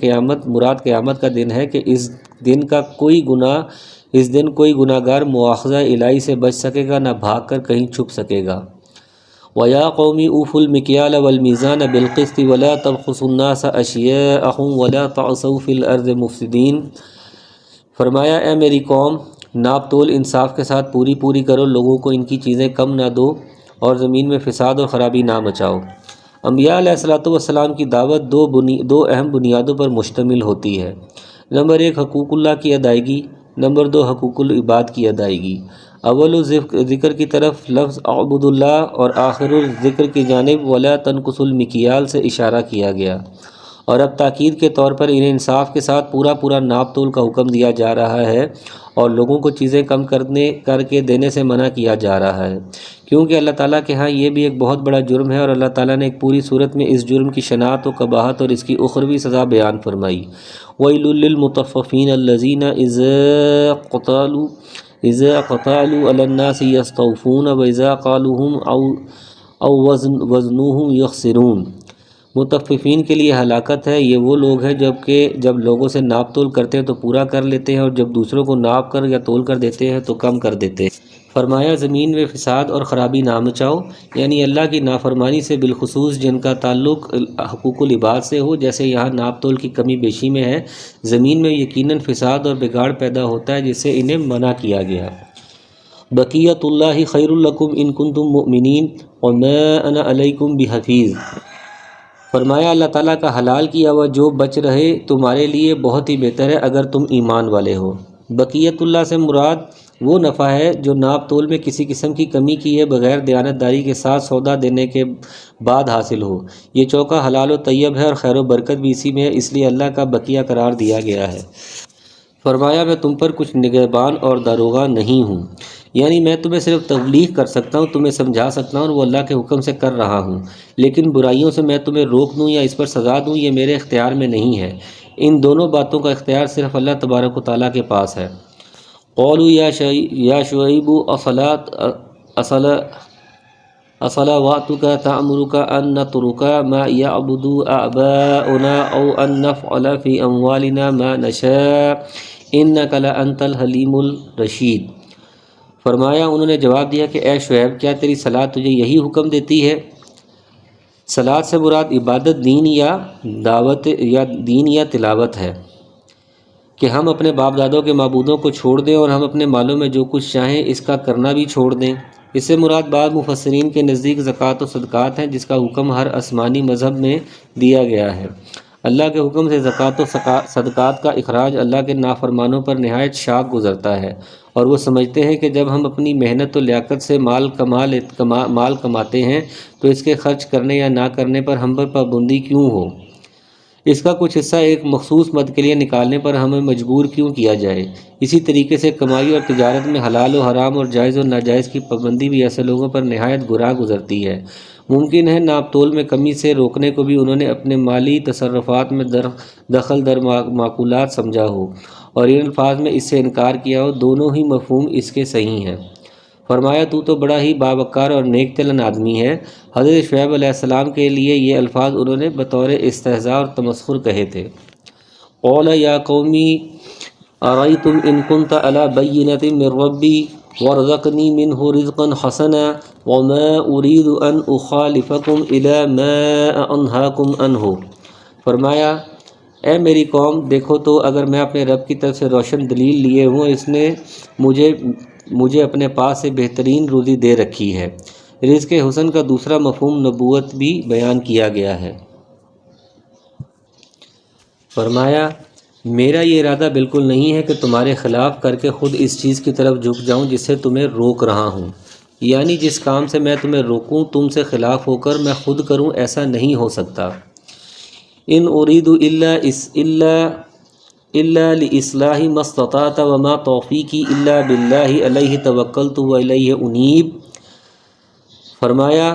مراد قیامت کا دن ہے کہ اس دن کوئی گناہ گار مواخذہ الہی سے بچ سکے گا، نہ بھاگ کر کہیں چھپ سکے گا۔ وَيَا قَوْمِ أَوْفُوا الْمِكْيَالَ وَالْمِيزَانَ بِالْقِسْطِ وَلَا تَبْخَسُوا النَّاسَ أَشْيَاءَهُمْ وَلَا تَعْثَوْا فِي الْأَرْضِ مُفْسِدِينَ۔ فرمایا اے میری قوم، ناپ تول انصاف کے ساتھ پوری کرو، لوگوں کو ان کی چیزیں کم نہ دو اور زمین میں فساد اور خرابی نہ مچاؤ۔ انبیاء علیہ السلام کی دعوت دو اہم بنیادوں پر مشتمل ہوتی ہے۔ نمبر 1 حقوق اللہ کی ادائیگی، نمبر 2 حقوق العباد کی ادائیگی۔ اول ذکر کی طرف لفظ اعبد اللہ اور آخر ذکر کی جانب ولا تنقصوا المکیال سے اشارہ کیا گیا، اور اب تاکید کے طور پر انہیں انصاف کے ساتھ پورا ناپ تول کا حکم دیا جا رہا ہے اور لوگوں کو چیزیں کم کر کے دینے سے منع کیا جا رہا ہے، کیونکہ اللہ تعالیٰ کے ہاں یہ بھی ایک بہت بڑا جرم ہے، اور اللہ تعالیٰ نے ایک پوری صورت میں اس جرم کی شناعت و قباحت اور اس کی اخروی سزا بیان فرمائی۔ وَيْلٌ لِّلْمُطَفِّفِينَ الَّذِينَ إِذَا اقْتَالُوا عَلَى النَّاسِ يَسْتَوْفُونَ وَإِذَا قَالُوهُمْ أَوْ وَزَنُوهُمْ يُخْسِرُونَ۔ مطففین کے لیے ہلاکت ہے، یہ وہ لوگ ہیں جب لوگوں سے ناپ تول کرتے ہیں تو پورا کر لیتے ہیں، اور جب دوسروں کو ناپ کر یا تول کر دیتے ہیں تو کم کر دیتے ہیں۔ فرمایا زمین میں فساد اور خرابی نہ مچاؤ، یعنی اللہ کی نافرمانی سے، بالخصوص جن کا تعلق حقوق العباد سے ہو، جیسے یہاں ناپ تول کی کمی بیشی میں ہے، زمین میں یقیناً فساد اور بگاڑ پیدا ہوتا ہے جس سے انہیں منع کیا گیا۔ بقیت اللہ خیر لکم ان کنتم مؤمنین وما انا علیکم بحفیظ۔ فرمایا اللہ تعالیٰ کا حلال کیا ہوا جو بچ رہے تمہارے لیے بہت ہی بہتر ہے اگر تم ایمان والے ہو۔ بقیت اللہ سے مراد وہ نفع ہے جو ناپ تول میں کسی قسم کی کمی کیے بغیر دیانت داری کے ساتھ سودا دینے کے بعد حاصل ہو۔ یہ چوکا حلال و طیب ہے اور خیر و برکت بھی اسی میں ہے، اس لیے اللہ کا بقیہ قرار دیا گیا ہے۔ فرمایا میں تم پر کچھ نگہبان اور داروغہ نہیں ہوں، یعنی میں تمہیں صرف تبلیغ کر سکتا ہوں، تمہیں سمجھا سکتا ہوں، اور وہ اللہ کے حکم سے کر رہا ہوں، لیکن برائیوں سے میں تمہیں روک دوں یا اس پر سزا دوں یہ میرے اختیار میں نہیں ہے۔ ان دونوں باتوں کا اختیار صرف اللہ تبارک و تعالیٰ کے پاس ہے۔ قولوا یا شعیب اصلواتک تأمرک ان نترک ما یعبد آباؤنا او ان نفعل فی اموالنا ما نشاء انک لانت الحلیم الرشید۔ فرمایا انہوں نے جواب دیا کہ اے شعیب، کیا تیری صلاۃ تجھے یہی حکم دیتی ہے؟ صلاۃ سے مراد عبادت دین یا تلاوت ہے کہ ہم اپنے باپ دادوں کے معبودوں کو چھوڑ دیں اور ہم اپنے مالوں میں جو کچھ چاہیں اس کا کرنا بھی چھوڑ دیں۔ اس سے مراد بعض مفسرین کے نزدیک زکوٰۃ و صدقات ہیں، جس کا حکم ہر آسمانی مذہب میں دیا گیا ہے۔ اللہ کے حکم سے زکوٰۃ و صدقات کا اخراج اللہ کے نافرمانوں پر نہایت شاق گزرتا ہے، اور وہ سمجھتے ہیں کہ جب ہم اپنی محنت و لیاقت سے مال کماتے ہیں تو اس کے خرچ کرنے یا نہ کرنے پر ہم پر پابندی کیوں ہو؟ اس کا کچھ حصہ ایک مخصوص مد کے لیے نکالنے پر ہمیں مجبور کیوں کیا جائے؟ اسی طریقے سے کمائی اور تجارت میں حلال و حرام اور جائز و ناجائز کی پابندی بھی ایسے لوگوں پر نہایت گراں گزرتی ہے۔ ممکن ہے ناپ تول میں کمی سے روکنے کو بھی انہوں نے اپنے مالی تصرفات میں دخل در معقولات سمجھا ہو اور ان الفاظ میں اس سے انکار کیا ہو، دونوں ہی مفہوم اس کے صحیح ہیں۔ فرمایا تو بڑا ہی باوقار اور نیک دل آدمی ہے۔ حضرت شعیب علیہ السلام کے لیے یہ الفاظ انہوں نے بطور استہزاء اور تمسخر کہے تھے۔ قال یا قومی ارأیتم ان کنت علی بینۃ من ربی وارزقنی منہ رزقا حسنا وما ارید ان اخالفکم الی ما انہاکم عنہ۔ فرمایا اے میری قوم، دیکھو تو اگر میں اپنے رب کی طرف سے روشن دلیل لیے ہوں، اس نے مجھے اپنے پاس سے بہترین روزی دے رکھی ہے۔ رزق حسن کا دوسرا مفہوم نبوت بھی بیان کیا گیا ہے۔ فرمایا میرا یہ ارادہ بالکل نہیں ہے کہ تمہارے خلاف کر کے خود اس چیز کی طرف جھک جاؤں جس سے تمہیں روک رہا ہوں، یعنی جس کام سے میں تمہیں روکوں تم سے خلاف ہو کر میں خود کروں، ایسا نہیں ہو سکتا۔ ان اريد الا لاصلاح ما استطعت وما توفیقی الا باللہ علیہ توکلت والیہ انیب۔ فرمایا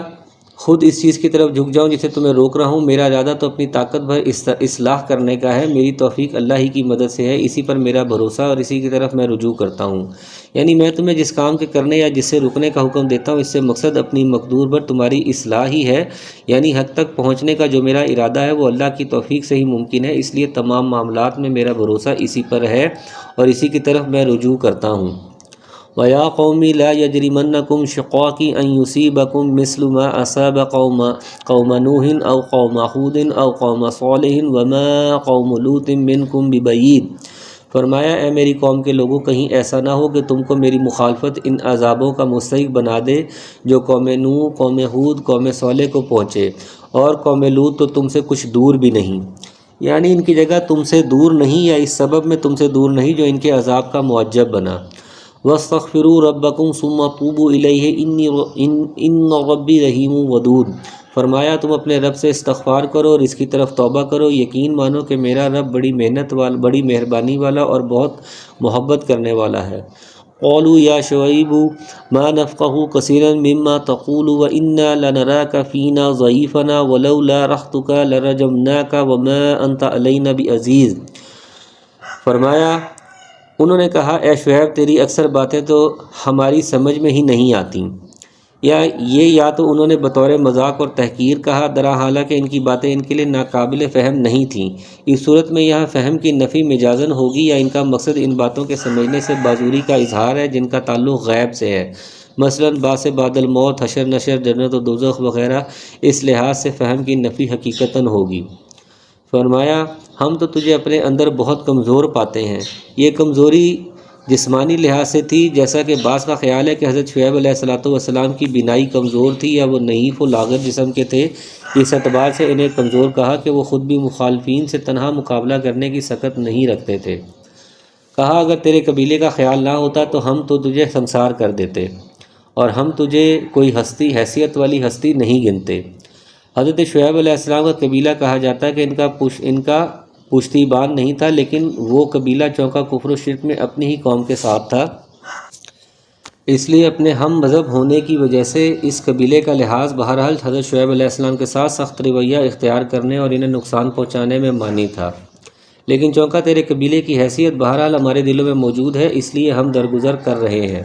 خود اس چیز کی طرف جھک جاؤں جسے تمہیں روک رہا ہوں، میرا ارادہ تو اپنی طاقت بھر اصلاح کرنے کا ہے، میری توفیق اللہ ہی کی مدد سے ہے، اسی پر میرا بھروسہ اور اسی کی طرف میں رجوع کرتا ہوں۔ یعنی میں تمہیں جس کام کے کرنے یا جس سے رکنے کا حکم دیتا ہوں، اس سے مقصد اپنی مقدور بھر تمہاری اصلاح ہی ہے، یعنی حق تک پہنچنے کا جو میرا ارادہ ہے وہ اللہ کی توفیق سے ہی ممکن ہے، اس لیے تمام معاملات میں میرا بھروسہ اسی پر ہے اور اسی کی طرف میں رجوع کرتا ہوں۔ وَيَا قَوْمِ لَا يَجْرِمَنَّكُمْ شِقَاقِي أَن يُصِيبَكُم مِّثْلُ مَا أَصَابَ قَوْمَ نُوحٍ أَوْ قَوْمَ هُودٍ أَوْ قَوْمَ صَالِحٍ وَمَا قَوْمُ لُوطٍ مِّنكُم بِبَعِيدٍ۔ فرمایا اے میری قوم کے لوگوں، کہیں ایسا نہ ہو کہ تم کو میری مخالفت ان عذابوں کا مستحق بنا دے جو قوم نوح، قوم ہود، قوم صالح کو پہنچے، اور قوم لوط تو تم سے کچھ دور بھی نہیں، یعنی ان کی جگہ تم سے دور نہیں یا اس سبب میں تم سے دور نہیں جو ان کے عذاب کا معجب بنا۔ وَاسْتَغْفِرُوا رَبَّكُمْ ثُمَّ تُوبُوا إِلَيْهِ إِنَّ رَبِّي رَحِيمٌ وَدُودٌ۔ فرمایا تم اپنے رب سے استغفار کرو اور اس کی طرف توبہ کرو، یقین مانو کہ میرا رب بڑی مہربانی والا اور بہت محبت کرنے والا ہے۔ قالوا یا شعیب ما نفقه كثيرا مما تقول وإنا لنراك فينا ضعيفا ولولا رحتك لرجمناك وما أنت علينا بعزيز۔ فرمایا انہوں نے کہا اے شعیب تیری اکثر باتیں تو ہماری سمجھ میں ہی نہیں آتی، یا تو انہوں نے بطور مذاق اور تحقیر کہا، درا حالانکہ ان کی باتیں ان کے لیے ناقابل فہم نہیں تھیں۔ اس صورت میں یہاں فہم کی نفی مجازن ہوگی یا ان کا مقصد ان باتوں کے سمجھنے سے معذوری کا اظہار ہے جن کا تعلق غیب سے ہے، مثلا بعث بعد الموت، حشر نشر، جنت و دوزخ وغیرہ، اس لحاظ سے فہم کی نفی حقیقتاً ہوگی۔ فرمایا ہم تو تجھے اپنے اندر بہت کمزور پاتے ہیں۔ یہ کمزوری جسمانی لحاظ سے تھی، جیسا کہ بعض کا خیال ہے کہ حضرت شعیب علیہ السلام کی بینائی کمزور تھی یا وہ نحیف و لاغر جسم کے تھے، اس اعتبار سے انہیں کمزور کہا کہ وہ خود بھی مخالفین سے تنہا مقابلہ کرنے کی سخت نہیں رکھتے تھے۔ کہا اگر تیرے قبیلے کا خیال نہ ہوتا تو ہم تو تجھے سنسار کر دیتے اور ہم تجھے کوئی حیثیت والی ہستی نہیں گنتے۔ حضرت شعیب علیہ السلام کا قبیلہ کہا جاتا ہے کہ ان کا پشتیبان نہیں تھا، لیکن وہ قبیلہ چونکہ کفر و شرک میں اپنی ہی قوم کے ساتھ تھا، اس لیے اپنے ہم مذہب ہونے کی وجہ سے اس قبیلے کا لحاظ بہرحال حضرت شعیب علیہ السلام کے ساتھ سخت رویہ اختیار کرنے اور انہیں نقصان پہنچانے میں مانی تھا، لیکن چونکہ تیرے قبیلے کی حیثیت بہرحال ہمارے دلوں میں موجود ہے، اس لیے ہم درگزر کر رہے ہیں۔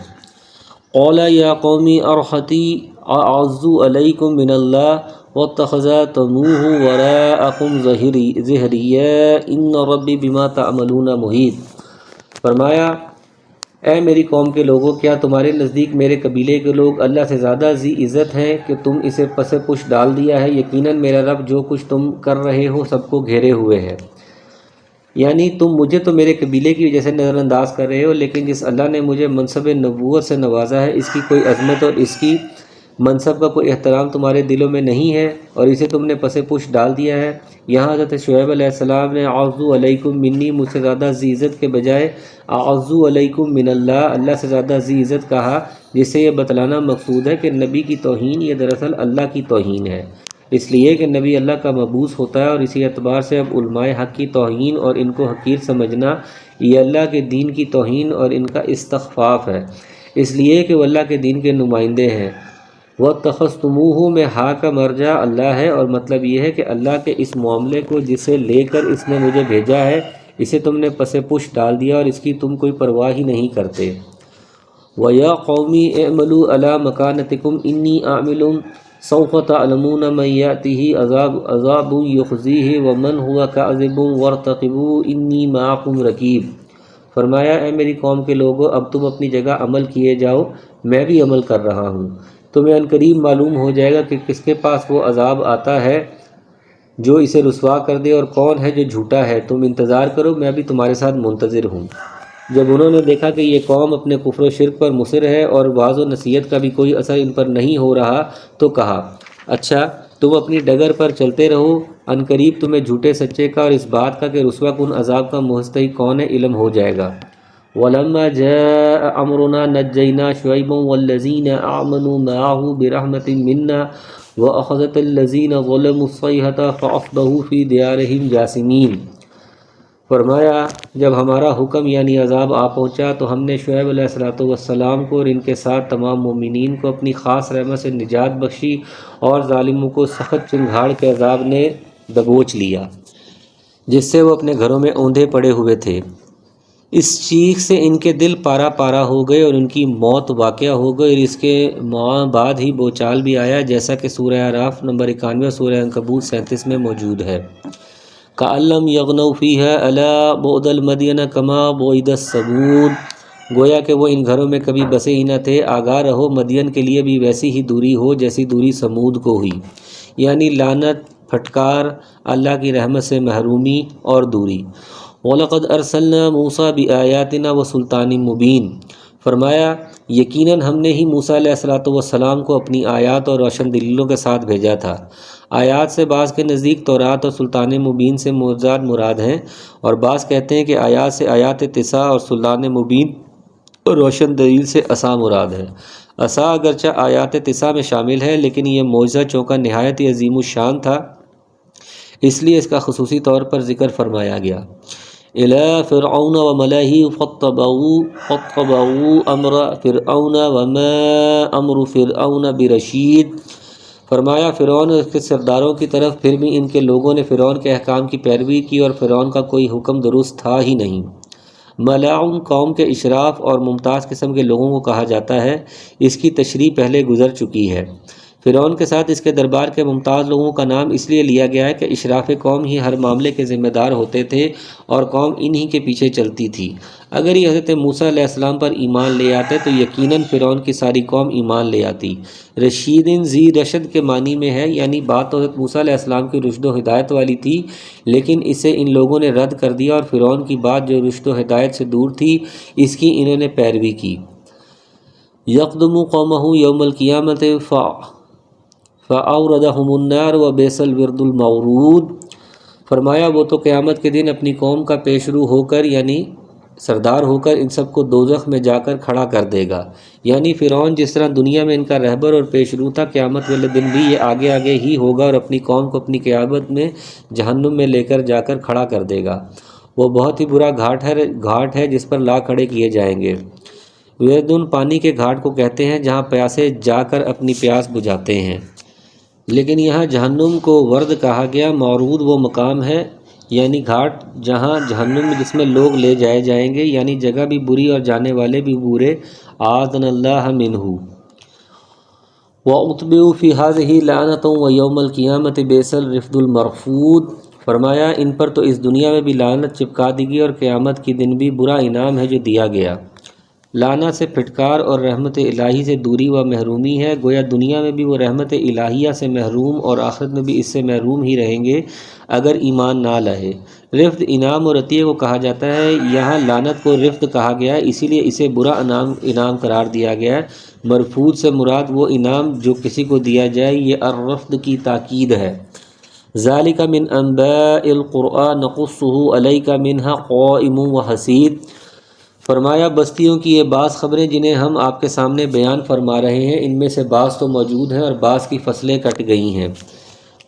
قال یا قومی ارحتی اعز علیکم من اللہ واتخذتموہ وراءکم ظہریہ ان ربی بما تعملون محیط۔ فرمایا اے میری قوم کے لوگوں، کیا تمہارے نزدیک میرے قبیلے کے لوگ اللہ سے زیادہ ذی عزت ہیں کہ تم اسے پس پش ڈال دیا ہے؟ یقیناً میرا رب جو کچھ تم کر رہے ہو سب کو گھیرے ہوئے ہے، یعنی تم مجھے تو میرے قبیلے کی وجہ سے نظر انداز کر رہے ہو، لیکن جس اللہ نے مجھے منصب نبوت سے نوازا ہے اس کی کوئی عظمت اور اس کی منصب کا کوئی احترام تمہارے دلوں میں نہیں ہے اور اسے تم نے پس پش ڈال دیا ہے۔ یہاں حضرت شعیب علیہ السلام نے اعز علیکم منی، مجھ سے زیادہ ذی عزت کے بجائے اعز علیکم من اللہ، اللہ سے زیادہ ذی عزت کہا، جس سے یہ بتلانا مقصود ہے کہ نبی کی توہین یہ دراصل اللہ کی توہین ہے، اس لیے کہ نبی اللہ کا مبعوث ہوتا ہے، اور اسی اعتبار سے اب علماء حق کی توہین اور ان کو حقیر سمجھنا یہ اللہ کے دین کی توہین اور ان کا استخفاف ہے، اس لیے کہ وہ اللہ کے دین کے نمائندے ہیں۔ وَاتَّخَذْتُمُوهُ میں ہا کا مرجع اللہ ہے، اور مطلب یہ ہے کہ اللہ کے اس معاملے کو جسے لے کر اس نے مجھے بھیجا ہے اسے تم نے پس پش ڈال دیا اور اس کی تم کوئی پرواہ ہی نہیں کرتے۔ وَيَا قَوْمِ اعْمَلُوا عَلَىٰ مَكَانَتِكُمْ إِنِّي عَامِلٌ سَوْفَ تَعْلَمُونَ مَن يَأْتِهِ عَذَابٌ يُخْزِيهِ وَمَنْ هُوَ كَاذِبٌ وَارْتَقِبُوا إِنِّي مَعَكُمْ رَقِيبٌ۔ فرمایا اے میری قوم کے لوگو، اب تم اپنی جگہ عمل کیے جاؤ، میں بھی عمل کر رہا ہوں۔ تمہیں عنقریب معلوم ہو جائے گا کہ کس کے پاس وہ عذاب آتا ہے جو اسے رسوا کر دے اور کون ہے جو جھوٹا ہے۔ تم انتظار کرو، میں بھی تمہارے ساتھ منتظر ہوں۔ جب انہوں نے دیکھا کہ یہ قوم اپنے کفر و شرک پر مصر ہے اور وعظ و نصیحت کا بھی کوئی اثر ان پر نہیں ہو رہا، تو کہا اچھا تم اپنی ڈگر پر چلتے رہو، عنقریب تمہیں جھوٹے سچے کا اور اس بات کا کہ رسوا کن عذاب کا مستحق کون ہے علم ہو جائے گا۔ وَلَمَّا جَاءَ أَمْرُنَا نَجَّيْنَا شُعَيْبًا وَالَّذِينَ آمَنُوا مَعَهُ بِرَحْمَةٍ مِنَّا وَأَخَذَتِ الَّذِينَ ظَلَمُوا الصَّيْحَةُ فَأَصْبَحُوا فِي دِيَارِهِمْ جَاثِمِينَ۔ فرمایا جب ہمارا حکم یعنی عذاب آ پہنچا تو ہم نے شعیب علیہ السلام کو اور ان کے ساتھ تمام مومنین کو اپنی خاص رحمت سے نجات بخشی، اور ظالموں کو سخت چنگھاڑ کے عذاب نے دبوچ لیا جس سے وہ اپنے گھروں میں اوندھے پڑے ہوئے تھے۔ اس چیخ سے ان کے دل پارا پارا ہو گئے اور ان کی موت واقعہ ہو گئی، اور اس کے بعد ہی بوچال بھی آیا، جیسا کہ سورہ اعراف نمبر 91 سورہ عنکبوت 37 میں موجود ہے۔ کأن لم یغنوا فیہا الا بعد المدین کما بعد الثمود، گویا کہ وہ ان گھروں میں کبھی بسے ہی نہ تھے، آگاہ رہو مدین کے لیے بھی ویسی ہی دوری ہو جیسی دوری سمود کو ہوئی، یعنی لعنت، پھٹکار، اللہ کی رحمت سے محرومی اور دوری۔ وَلَقَدْ أَرْسَلْنَا مُوسَىٰ بِآيَاتِنَا وَسُلْطَانٍ مُّبِينٍ، فرمایا یقیناً ہم نے ہی موسیٰ علیہ السلام کو اپنی آیات اور روشن دلیلوں کے ساتھ بھیجا تھا۔ آیات سے بعض کے نزدیک تورات اور سلطان مبین سے معجزات مراد ہیں، اور بعض کہتے ہیں کہ آیات سے آیات تسع اور سلطان مبین اور روشن دلیل سے عصا مراد ہے۔ عصا اگرچہ آیات تسع میں شامل ہے لیکن یہ معجزہ چونکہ نہایت ہی عظیم الشان تھا اس لیے اس کا خصوصی طور پر ذکر فرمایا گیا۔ إِلَىٰ فِرْعَوْنَ وَمَلَئِهِ فَاتَّبَعُوا أَمْرَ فِرْعَوْنَ وَمَا أَمْرُ فِرْعَوْنَ بِرَشِيدٍ، فرمایا فرعون اور اس کے سرداروں کی طرف پھر بھی ان کے لوگوں نے فرعون کے احکام کی پیروی کی اور فرعون کا کوئی حکم درست تھا ہی نہیں۔ ملاعون قوم کے اشراف اور ممتاز قسم کے لوگوں کو کہا جاتا ہے، اس کی تشریح پہلے گزر چکی ہے۔ فرعون کے ساتھ اس کے دربار کے ممتاز لوگوں کا نام اس لیے لیا گیا ہے کہ اشراف قوم ہی ہر معاملے کے ذمہ دار ہوتے تھے اور قوم انہی کے پیچھے چلتی تھی۔ اگر یہ حضرت موسیٰ علیہ السلام پر ایمان لے آتے تو یقیناً فرعون کی ساری قوم ایمان لے آتی۔ رشیدن ذی رشد کے معنی میں ہے، یعنی بات تو حضرت موسیٰ علیہ السلام کی رشد و ہدایت والی تھی لیکن اسے ان لوگوں نے رد کر دیا اور فرعون کی بات جو رشد و ہدایت سے دور تھی اس کی انہوں نے پیروی کی۔ یقدم قومہ یوم القیامت فَأَوْرَدَهُمُ النَّارُ وَبِئْسَ الْوِرْدُ الْمَوْرُودُ، فرمایا وہ تو قیامت کے دن اپنی قوم کا پیشرو ہو کر یعنی سردار ہو کر ان سب کو دوزخ میں جا کر کھڑا کر دے گا۔ یعنی فرعون جس طرح دنیا میں ان کا رہبر اور پیشرو تھا، قیامت والے دن بھی یہ آگے آگے ہی ہوگا اور اپنی قوم کو اپنی قیادت میں جہنم میں لے کر جا کر کھڑا کر دے گا۔ وہ بہت ہی برا گھاٹ ہے جس پر لا کھڑے کیے جائیں گے۔ ویردن پانی کے گھاٹ کو کہتے ہیں جہاں پیاسے جا کر اپنی پیاس بجھاتے ہیں، لیکن یہاں جہنم کو ورد کہا گیا۔ مورود وہ مقام ہے یعنی گھاٹ جہاں جہنم میں جس میں لوگ لے جائے جائیں گے، یعنی جگہ بھی بری اور جانے والے بھی برے۔ اعاذنا اللہ منہ۔ وَأُتْبِعُوا فِي هَٰذِهِ لَعْنَةً وَيَوْمَ الْقِيَامَةِ بِئْسَ الرِّفْدُ الْمَرْفُودُ، فرمایا ان پر تو اس دنیا میں بھی لعنت چپکا دی گئی اور قیامت کی دن بھی برا انعام ہے جو دیا گیا۔ لعنت سے پھٹکار اور رحمت الہی سے دوری و محرومی ہے، گویا دنیا میں بھی وہ رحمت الہیہ سے محروم اور آخرت میں بھی اس سے محروم ہی رہیں گے اگر ایمان نہ لائے۔ رفد انعام اور عطیہ کو کہا جاتا ہے، یہاں لعنت کو رفد کہا گیا ہے اسی لیے اسے برا انعام قرار دیا گیا ہے۔ مرفوض سے مراد وہ انعام جو کسی کو دیا جائے، یہ الرفد کی تاکید ہے۔ ذالک من انباء القرآن نقصہ علیک منہا قائم و حسید، فرمایا بستیوں کی یہ بعض خبریں جنہیں ہم آپ کے سامنے بیان فرما رہے ہیں، ان میں سے بعض تو موجود ہیں اور بعض کی فصلیں کٹ گئی ہیں۔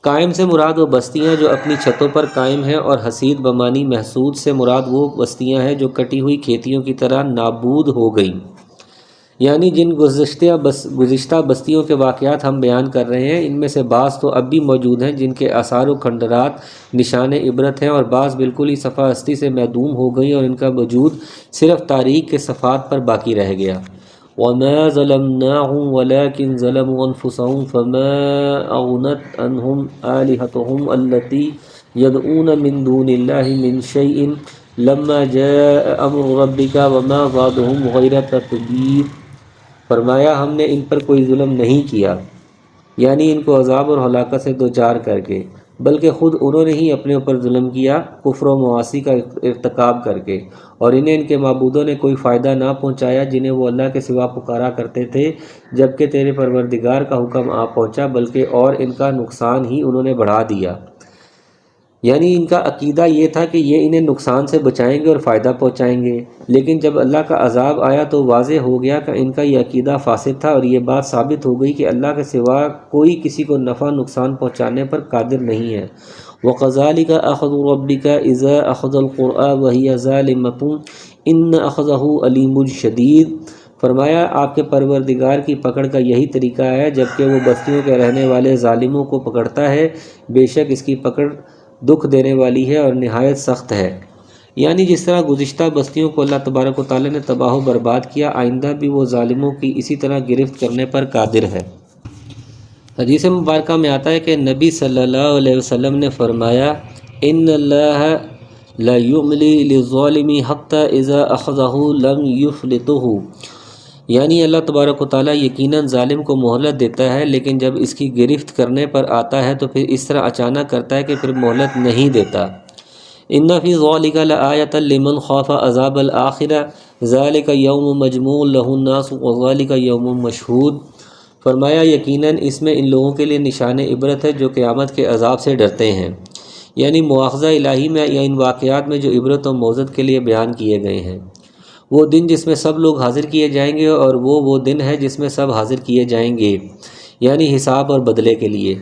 قائم سے مراد وہ بستیاں جو اپنی چھتوں پر قائم ہیں، اور حسید بمانی محسود سے مراد وہ بستیاں ہیں جو کٹی ہوئی کھیتیوں کی طرح نابود ہو گئیں۔ یعنی جن گزشتہ بستیوں کے واقعات ہم بیان کر رہے ہیں ان میں سے بعض تو اب بھی موجود ہیں جن کے آثار و کھنڈرات نشان عبرت ہیں، اور بعض بالکل ہی صفحہ ہستی سے معدوم ہو گئی اور ان کا وجود صرف تاریخ کے صفحات پر باقی رہ گیا۔ وَمَا ظَلَمْنَاهُمْ وَلَكِنْ ظَلَمُوا أَنفُسَهُمْ فَمَا أَغْنَتْ عَنْهُمْ آلِهَتُهُمْ الَّتِي يَدْعُونَ مِن دُونِ اللَّهِ مِن شَيْءٍ لَمَّا جَاءَ أَمْرُ رَبِّكَ وَمَا زَادَهُمْ غَيْرَ تَتْبِيبٍ۔ فرمایا ہم نے ان پر کوئی ظلم نہیں کیا، یعنی ان کو عذاب اور ہلاکت سے دوچار کر کے، بلکہ خود انہوں نے ہی اپنے اوپر ظلم کیا کفر و معاصی کا ارتکاب کر کے، اور انہیں ان کے معبودوں نے کوئی فائدہ نہ پہنچایا جنہیں وہ اللہ کے سوا پکارا کرتے تھے، جبکہ تیرے پروردگار کا حکم آ پہنچا، بلکہ اور ان کا نقصان ہی انہوں نے بڑھا دیا۔ یعنی ان کا عقیدہ یہ تھا کہ یہ انہیں نقصان سے بچائیں گے اور فائدہ پہنچائیں گے، لیکن جب اللہ کا عذاب آیا تو واضح ہو گیا کہ ان کا یہ عقیدہ فاسد تھا، اور یہ بات ثابت ہو گئی کہ اللہ کے سوا کوئی کسی کو نفع نقصان پہنچانے پر قادر نہیں ہے۔ وَكَذَلِكَ أَخْذُ رَبِّكَ إِذَا أَخَذَ الْقُرْآنَ وَهِيَ ظَالِمَةٌ إِنَّ أَخْذَهُ أَلِيمٌ شَدِيدٌ۔ فرمایا آپ کے پروردگار کی پکڑ کا یہی طریقہ ہے، جبکہ وہ بستیوں کے رہنے والے ظالموں کو پکڑتا ہے، بے شک اس کی پکڑ دکھ دینے والی ہے اور نہایت سخت ہے۔ یعنی جس طرح گزشتہ بستیوں کو اللہ تبارک و تعالیٰ نے تباہ و برباد کیا، آئندہ بھی وہ ظالموں کی اسی طرح گرفت کرنے پر قادر ہے۔ حدیث مبارکہ میں آتا ہے کہ نبی صلی اللہ علیہ وسلم نے فرمایا، ان اللہ لا یملی للظالم حتی اذا اخذہ لم یفلتہ، یعنی اللہ تبارک و تعالیٰ یقیناً ظالم کو مہلت دیتا ہے، لیکن جب اس کی گرفت کرنے پر آتا ہے تو پھر اس طرح اچانک کرتا ہے کہ پھر مہلت نہیں دیتا۔ ان فی ذلک لآیۃ لمن خاف عذاب الآخرہ ذلک یوم مجموع لہ الناس وذلک یوم مشہود۔ فرمایا یقیناً اس میں ان لوگوں کے لیے نشان عبرت ہے جو قیامت کے عذاب سے ڈرتے ہیں، یعنی مواخذہ الہی میں یا ان واقعات میں جو عبرت و موعظت کے لیے بیان کیے گئے ہیں۔ وہ دن جس میں سب لوگ حاضر کیے جائیں گے، اور وہ دن ہے جس میں سب حاضر کیے جائیں گے، یعنی حساب اور بدلے کے لیے۔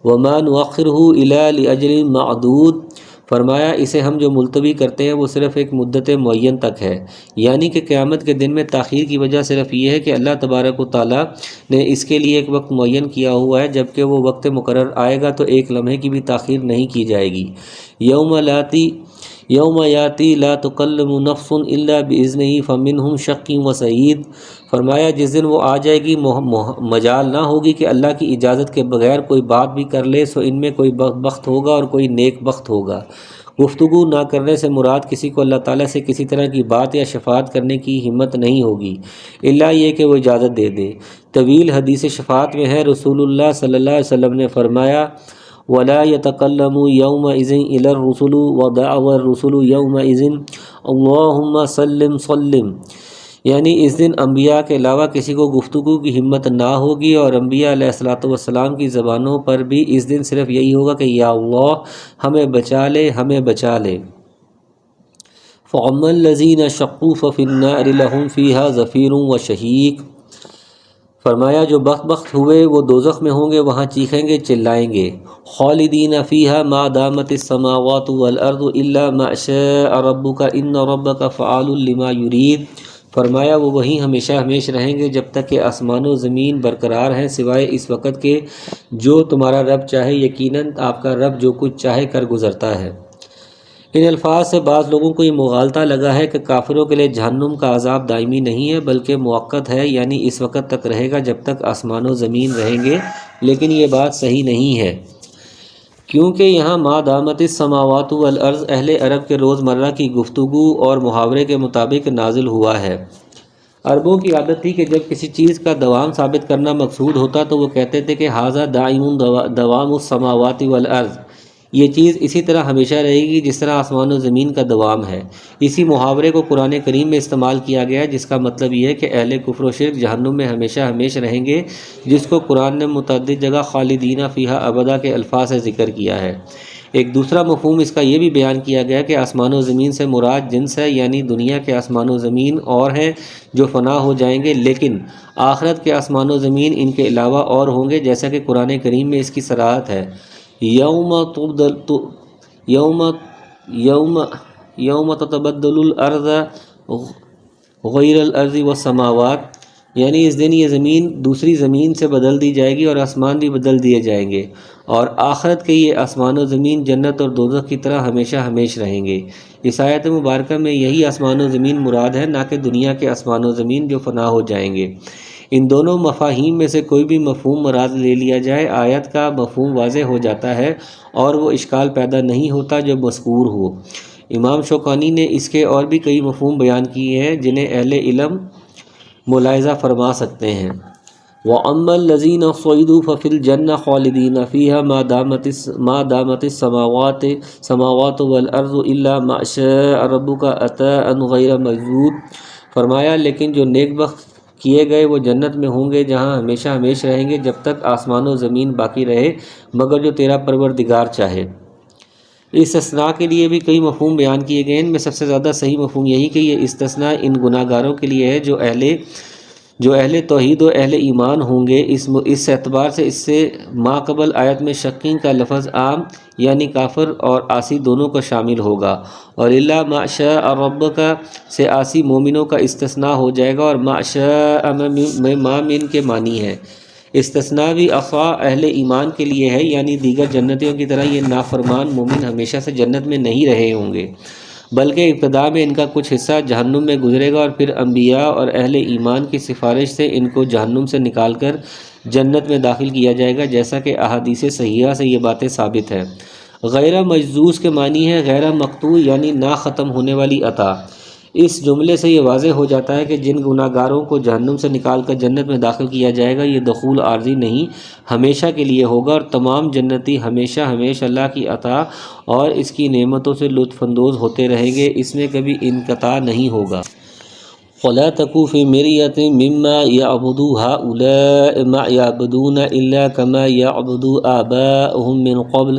وَمَا نُؤَخِّرُهُ إِلَّا لِأَجْلٍ مَّعْدُودٍ۔ فرمایا اسے ہم جو ملتوی کرتے ہیں وہ صرف ایک مدت معین تک ہے، یعنی کہ قیامت کے دن میں تاخیر کی وجہ صرف یہ ہے کہ اللہ تبارک و تعالیٰ نے اس کے لیے ایک وقت معین کیا ہوا ہے، جبکہ وہ وقت مقرر آئے گا تو ایک لمحے کی بھی تاخیر نہیں کی جائے گی۔ یوم یاتی لا تکلم نفس الا باذنہ فمنہم شقی و سعید۔ فرمایا جس دن وہ آ جائے گی مجال نہ ہوگی کہ اللہ کی اجازت کے بغیر کوئی بات بھی کر لے، سو ان میں کوئی بدبخت ہوگا اور کوئی نیک بخت ہوگا۔ گفتگو نہ کرنے سے مراد کسی کو اللہ تعالیٰ سے کسی طرح کی بات یا شفاعت کرنے کی ہمت نہیں ہوگی، الا یہ کہ وہ اجازت دے دے۔ طویل حدیث شفاعت میں ہے، رسول اللہ صلی اللہ علیہ وسلم نے فرمایا، وَلَا يَتَكَلَّمُ يَوْمَئِذٍ إِلَى الرُّسُلُ وَدَعَوَى الرُّسُلُ يَوْمَئِذٍ اللَّهُمَّ سَلِّمْ سَلِّمْ، یعنی اس دن انبیاء کے علاوہ کسی کو گفتگو کی ہمت نہ ہوگی، اور انبیاء علیہ السلام کی زبانوں پر بھی اس دن صرف یہی ہوگا کہ یا اللہ ہمیں بچا لے، ہمیں بچا لے۔ فَأَمَّا الَّذِينَ شَقُّوا فَفِي النَّارِ لَهُمْ فِيهَا زَفِيرٌ وَشَهِيقٌ۔ فرمایا جو بخت ہوئے وہ دوزخ میں ہوں گے، وہاں چیخیں گے، چلائیں گے۔ خالدین فیہا ما دامت السماوات والارض الا ما شاء ربک ان ربک فعال لما یرید۔ فرمایا وہ وہیں ہمیشہ ہمیش رہیں گے جب تک کہ آسمان و زمین برقرار ہیں، سوائے اس وقت کے جو تمہارا رب چاہے، یقیناً آپ کا رب جو کچھ چاہے کر گزرتا ہے۔ ان الفاظ سے بعض لوگوں کو یہ مغالطہ لگا ہے کہ کافروں کے لیے جہنم کا عذاب دائمی نہیں ہے بلکہ مؤقت ہے، یعنی اس وقت تک رہے گا جب تک آسمان و زمین رہیں گے، لیکن یہ بات صحیح نہیں ہے، کیونکہ یہاں ما دامت السماوات والارض اہل عرب کے روزمرہ کی گفتگو اور محاورے کے مطابق نازل ہوا ہے۔ عربوں کی عادت تھی کہ جب کسی چیز کا دوام ثابت کرنا مقصود ہوتا تو وہ کہتے تھے کہ ھذا دائم دوام السماوات والارض، یہ چیز اسی طرح ہمیشہ رہے گی جس طرح آسمان و زمین کا دوام ہے۔ اسی محاورے کو قرآن کریم میں استعمال کیا گیا ہے، جس کا مطلب یہ ہے کہ اہل کفر و شرک جہنم میں ہمیشہ ہمیش رہیں گے، جس کو قرآن نے متعدد جگہ خالدین فیہا ابدا کے الفاظ سے ذکر کیا ہے۔ ایک دوسرا مفہوم اس کا یہ بھی بیان کیا گیا کہ آسمان و زمین سے مراد جنس ہے، یعنی دنیا کے آسمان و زمین اور ہیں جو فنا ہو جائیں گے، لیکن آخرت کے آسمان و زمین ان کے علاوہ اور ہوں گے، جیسا کہ قرآن کریم میں اس کی صراحت ہے۔ یوم تتبدل الارض غیر الارض والسماوات، یعنی اس دن یہ زمین دوسری زمین سے بدل دی جائے گی اور آسمان بھی بدل دیے جائیں گے، اور آخرت کے یہ آسمان و زمین جنت اور دوزخ کی طرح ہمیشہ ہمیش رہیں گے۔ اس آیت مبارکہ میں یہی آسمان و زمین مراد ہے، نہ کہ دنیا کے آسمان و زمین جو فنا ہو جائیں گے۔ ان دونوں مفاہیم میں سے کوئی بھی مفہوم مراد لے لیا جائے، آیت کا مفہوم واضح ہو جاتا ہے اور وہ اشکال پیدا نہیں ہوتا جو مذکور ہو۔ امام شوکانی نے اس کے اور بھی کئی مفہوم بیان کیے ہیں جنہیں اہل علم ملاحظہ فرما سکتے ہیں۔ وَأَمَّا الَّذِينَ صُعِدُوا فَفِي الْجَنَّةِ خَالِدِينَ فِيهَا مَا دَامَتِ السَّمَاوَاتُ وَالْأَرْضُ إِلَّا مَا شَاءَ رَبُّكَ عَطَاءً غَيْرَ مَجْذُوذٍ۔ فرمایا لیکن جو نیک بخت کیے گئے وہ جنت میں ہوں گے جہاں ہمیشہ ہمیش رہیں گے جب تک آسمان و زمین باقی رہے، مگر جو تیرا پروردگار چاہے۔ اس استثناء کے لیے بھی کئی مفہوم بیان کیے گئے ہیں، ان میں سب سے زیادہ صحیح مفہوم یہی کہ یہ استثناء ان گناہ گاروں کے لیے ہے جو اہل توحید و اہل ایمان ہوں گے۔ اس اعتبار سے اس سے ما قبل آیت میں شقین کا لفظ عام یعنی کافر اور عاصی دونوں کا شامل ہوگا، اور الا ما شاء ربک سے عاصی مومنوں کا استثناء ہو جائے گا، اور ما شاء میں ما من کے معنی ہے۔ استثناء بھی افوا اہل ایمان کے لیے ہے، یعنی دیگر جنتیوں کی طرح یہ نافرمان مومن ہمیشہ سے جنت میں نہیں رہے ہوں گے، بلکہ ابتدا میں ان کا کچھ حصہ جہنم میں گزرے گا، اور پھر انبیاء اور اہل ایمان کی سفارش سے ان کو جہنم سے نکال کر جنت میں داخل کیا جائے گا، جیسا کہ احادیث صحیحہ سے یہ باتیں ثابت ہے۔ غیر مجذوذ کے معنی ہے غیر مقطوع، یعنی نہ ختم ہونے والی عطا۔ اس جملے سے یہ واضح ہو جاتا ہے کہ جن گناہ گاروں کو جہنم سے نکال کر جنت میں داخل کیا جائے گا یہ دخول عارضی نہیں، ہمیشہ کے لیے ہوگا، اور تمام جنتی ہمیشہ ہمیشہ اللہ کی عطا اور اس کی نعمتوں سے لطف اندوز ہوتے رہیں گے، اس میں کبھی انقطاع نہیں ہوگا۔ وَلَا تَكُ فِي مِرْيَةٍ مِّمَّا يَعْبُدُ هَٰؤُلَاءِ مَا يَعْبُدُونَ إِلَّا كَمَا يَعْبُدُ آبَاؤُهُم مِّن قَبْلُ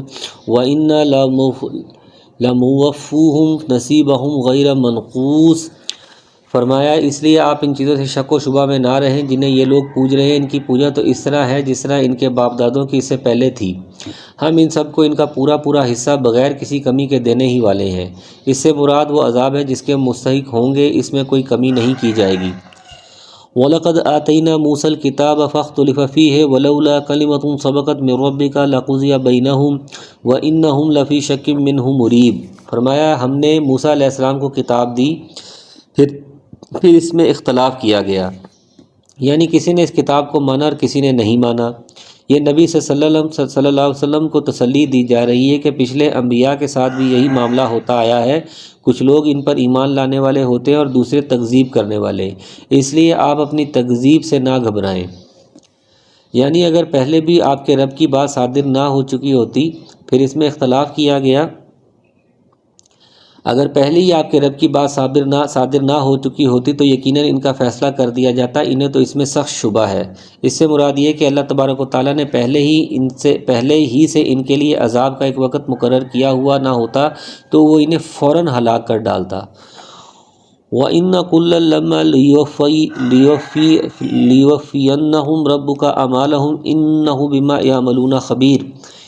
وَإِنَّا لَمُوَفُّوهُمْ نَصِيبَهُمْ غَيْرَ مَنقُوصٍ۔ فرمایا اس لیے آپ ان چیزوں سے شک و شبہ میں نہ رہیں جنہیں یہ لوگ پوج رہے ہیں، ان کی پوجا تو اس طرح ہے جس طرح ان کے باپ دادوں کی اس سے پہلے تھی، ہم ان سب کو ان کا پورا پورا حصہ بغیر کسی کمی کے دینے ہی والے ہیں۔ اس سے مراد وہ عذاب ہے جس کے مستحق ہوں گے، اس میں کوئی کمی نہیں کی جائے گی۔ وَلَقَدْ آتَيْنَا مُوسَى الْكِتَابَ فَاخْتُلِفَ فِيهِ وَلَوْلَا كَلِمَةٌ سَبَقَتْ مِن رَّبِّكَ لَقُضِيَ بَيْنَهُمْ وَإِنَّهُمْ لَفِي شَكٍّ مِّنْهُ مُرِيبٍ۔ فرمایا ہم نے موسیٰ علیہ السلام کو کتاب دی، پھر اس میں اختلاف کیا گیا، یعنی کسی نے اس کتاب کو مانا اور کسی نے نہیں مانا۔ یہ نبی صلی اللہ علیہ وسلم کو تسلی دی جا رہی ہے کہ پچھلے انبیاء کے ساتھ بھی یہی معاملہ ہوتا آیا ہے، کچھ لوگ ان پر ایمان لانے والے ہوتے ہیں اور دوسرے تکذیب کرنے والے، اس لیے آپ اپنی تکذیب سے نہ گھبرائیں۔ یعنی اگر پہلے بھی آپ کے رب کی بات صادر نہ ہو چکی ہوتی، پھر اس میں اختلاف کیا گیا، اگر پہلے ہی آپ کے رب کی بات صادر نہ ہو چکی ہوتی تو یقیناً ان کا فیصلہ کر دیا جاتا، انہیں تو اس میں سخت شبہ ہے۔ اس سے مراد یہ کہ اللہ تبارک و تعالیٰ نے پہلے ہی سے ان کے لیے عذاب کا ایک وقت مقرر کیا ہوا نہ ہوتا تو وہ انہیں فوراً ہلاک کر ڈالتا۔ وَإِنَّ كُلًّا لَمَّا لِيُوَفِّيَنَّهُمْ رَبُّكَ أَعْمَالَهُمْ إِنَّهُ بِمَا يَعْمَلُونَ خَبِيرٌ۔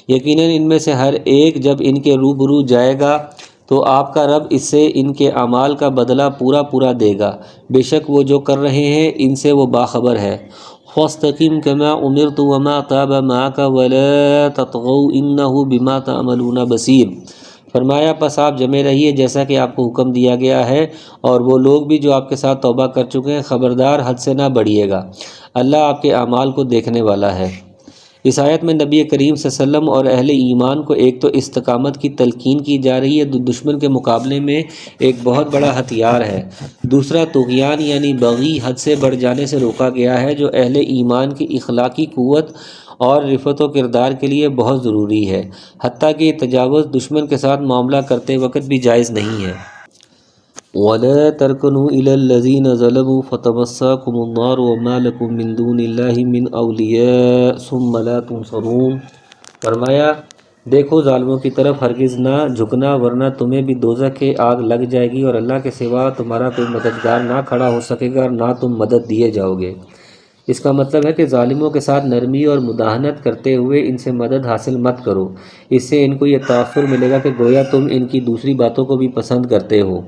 یقیناً ان میں سے ہر ایک جب ان کے روبرو جائے گا تو آپ کا رب اس سے ان کے اعمال کا بدلہ پورا پورا دے گا، بے شک وہ جو کر رہے ہیں ان سے وہ باخبر ہے۔ فَاسْتَقِمْ كَمَا أُمِرْتَ وَمَا تَابَ مَعَكَ وَلَا تَطْغَوْا إِنَّهُ بِمَا تَعْمَلُونَ بَصِيرٌ۔ فرمایا پس آپ جمے رہیے جیسا کہ آپ کو حکم دیا گیا ہے، اور وہ لوگ بھی جو آپ کے ساتھ توبہ کر چکے ہیں، خبردار حد سے نہ بڑھیے گا، اللہ آپ کے اعمال کو دیکھنے والا ہے۔ اس آیت میں نبی کریم صلی اللہ علیہ وسلم اور اہل ایمان کو ایک تو استقامت کی تلقین کی جا رہی ہے، دشمن کے مقابلے میں ایک بہت بڑا ہتھیار ہے، دوسرا طغیان یعنی بغی حد سے بڑھ جانے سے روکا گیا ہے، جو اہل ایمان کی اخلاقی قوت اور رفت و کردار کے لیے بہت ضروری ہے، حتیٰ کہ یہ تجاوز دشمن کے ساتھ معاملہ کرتے وقت بھی جائز نہیں ہے۔ وَلَا تَرْكَنُوا إِلَى الَّذِينَ ظَلَمُوا فَتَمَسَّاكُمُ النَّارُ وَمَا لَكُم مِّن دُونِ اللَّهِ مِنْ أَوْلِيَاءَ ثُمَّ لَا تُنصَرُونَ۔ فرمایا دیکھو ظالموں کی طرف ہرگز نہ جھکنا، ورنہ تمہیں بھی دوزخ کی آگ لگ جائے گی، اور اللہ کے سوا تمہارا کوئی مددگار نہ کھڑا ہو سکے گا اور نہ تم مدد دیے جاؤ گے۔ اس کا مطلب ہے کہ ظالموں کے ساتھ نرمی اور مداہنت کرتے ہوئے ان سے مدد حاصل مت کرو، اس سے ان کو یہ تاثر ملے گا کہ گویا تم ان کی دوسری باتوں کو بھی پسند کرتے ہو۔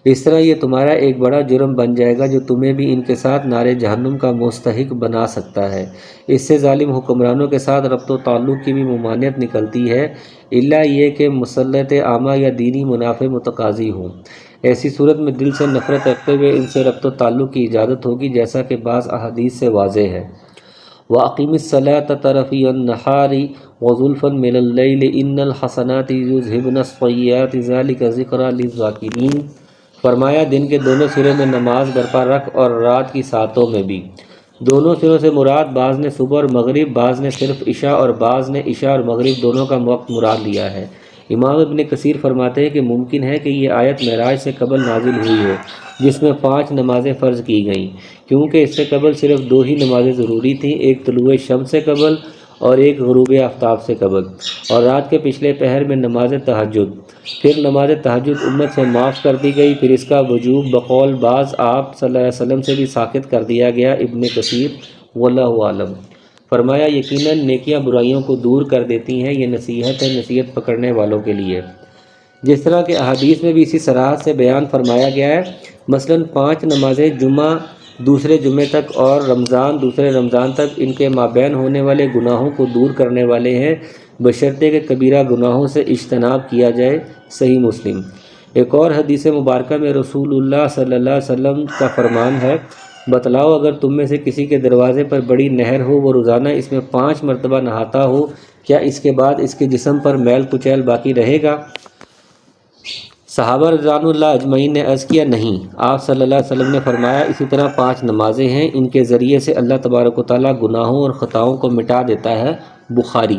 اس طرح یہ تمہارا ایک بڑا جرم بن جائے گا جو تمہیں بھی ان کے ساتھ نار جہنم کا مستحق بنا سکتا ہے۔ اس سے ظالم حکمرانوں کے ساتھ ربط و تعلق کی بھی ممانعت نکلتی ہے، الا یہ کہ مسلط عامہ یا دینی منافع متقاضی ہوں۔ ایسی صورت میں دل سے نفرت رکھتے ہوئے ان سے ربط و تعلق کی اجازت ہوگی، جیسا کہ بعض احادیث سے واضح ہے۔ وَأَقِمِ الصَّلَاةَ طَرَفَيِ النَّهَارِ وَزُلْفًا مِنَ اللَّيْلِ إِنَّ الْحَسَنَاتِ يُذْهِبْنَ السَّيِّئَاتِ ذَلِكَ ذِكْرَىٰ لِلذَّاكِرِينَ۔ فرمایا دن کے دونوں سرے میں نماز برپا رکھ اور رات کی ساتوں میں بھی۔ دونوں سروں سے مراد بعض نے صبح اور مغرب، بعض نے صرف عشاء اور بعض نے عشاء اور مغرب دونوں کا وقت مراد لیا ہے۔ امام ابن کثیر فرماتے ہیں کہ ممکن ہے کہ یہ آیت معراج سے قبل نازل ہوئی ہو، جس میں 5 نمازیں فرض کی گئیں، کیونکہ اس سے قبل صرف 2 ہی نمازیں ضروری تھیں، ایک طلوع شمس سے قبل اور ایک غروب آفتاب سے قبل، اور رات کے پچھلے پہر میں نماز تہجد۔ پھر نماز تہجد امت سے معاف کر دی گئی، پھر اس کا وجوب بقول بعض آپ صلی اللہ علیہ وسلم سے بھی ساقط کر دیا گیا۔ ابن کثیر واللہ عالم۔ فرمایا یقیناً نیکیاں برائیوں کو دور کر دیتی ہیں، یہ نصیحت ہے نصیحت پکڑنے والوں کے لیے۔ جس طرح کہ احادیث میں بھی اسی صراحت سے بیان فرمایا گیا ہے، مثلاً 5 نمازیں جمعہ دوسرے جمعے تک اور رمضان دوسرے رمضان تک ان کے مابین ہونے والے گناہوں کو دور کرنے والے ہیں، بشرطے کہ کبیرہ گناہوں سے اجتناب کیا جائے۔ صحیح مسلم۔ ایک اور حدیث مبارکہ میں رسول اللہ صلی اللہ علیہ وسلم کا فرمان ہے، بتلاؤ اگر تم میں سے کسی کے دروازے پر بڑی نہر ہو، وہ روزانہ اس میں 5 مرتبہ نہاتا ہو، کیا اس کے بعد اس کے جسم پر میل کچیل باقی رہے گا؟ صحابہ رضوان اللہ اجمعین نے عرض کیا نہیں۔ آپ صلی اللہ علیہ وسلم نے فرمایا اسی طرح 5 نمازیں ہیں، ان کے ذریعے سے اللہ تبارک و تعالیٰ گناہوں اور خطاؤں کو مٹا دیتا ہے۔ بخاری۔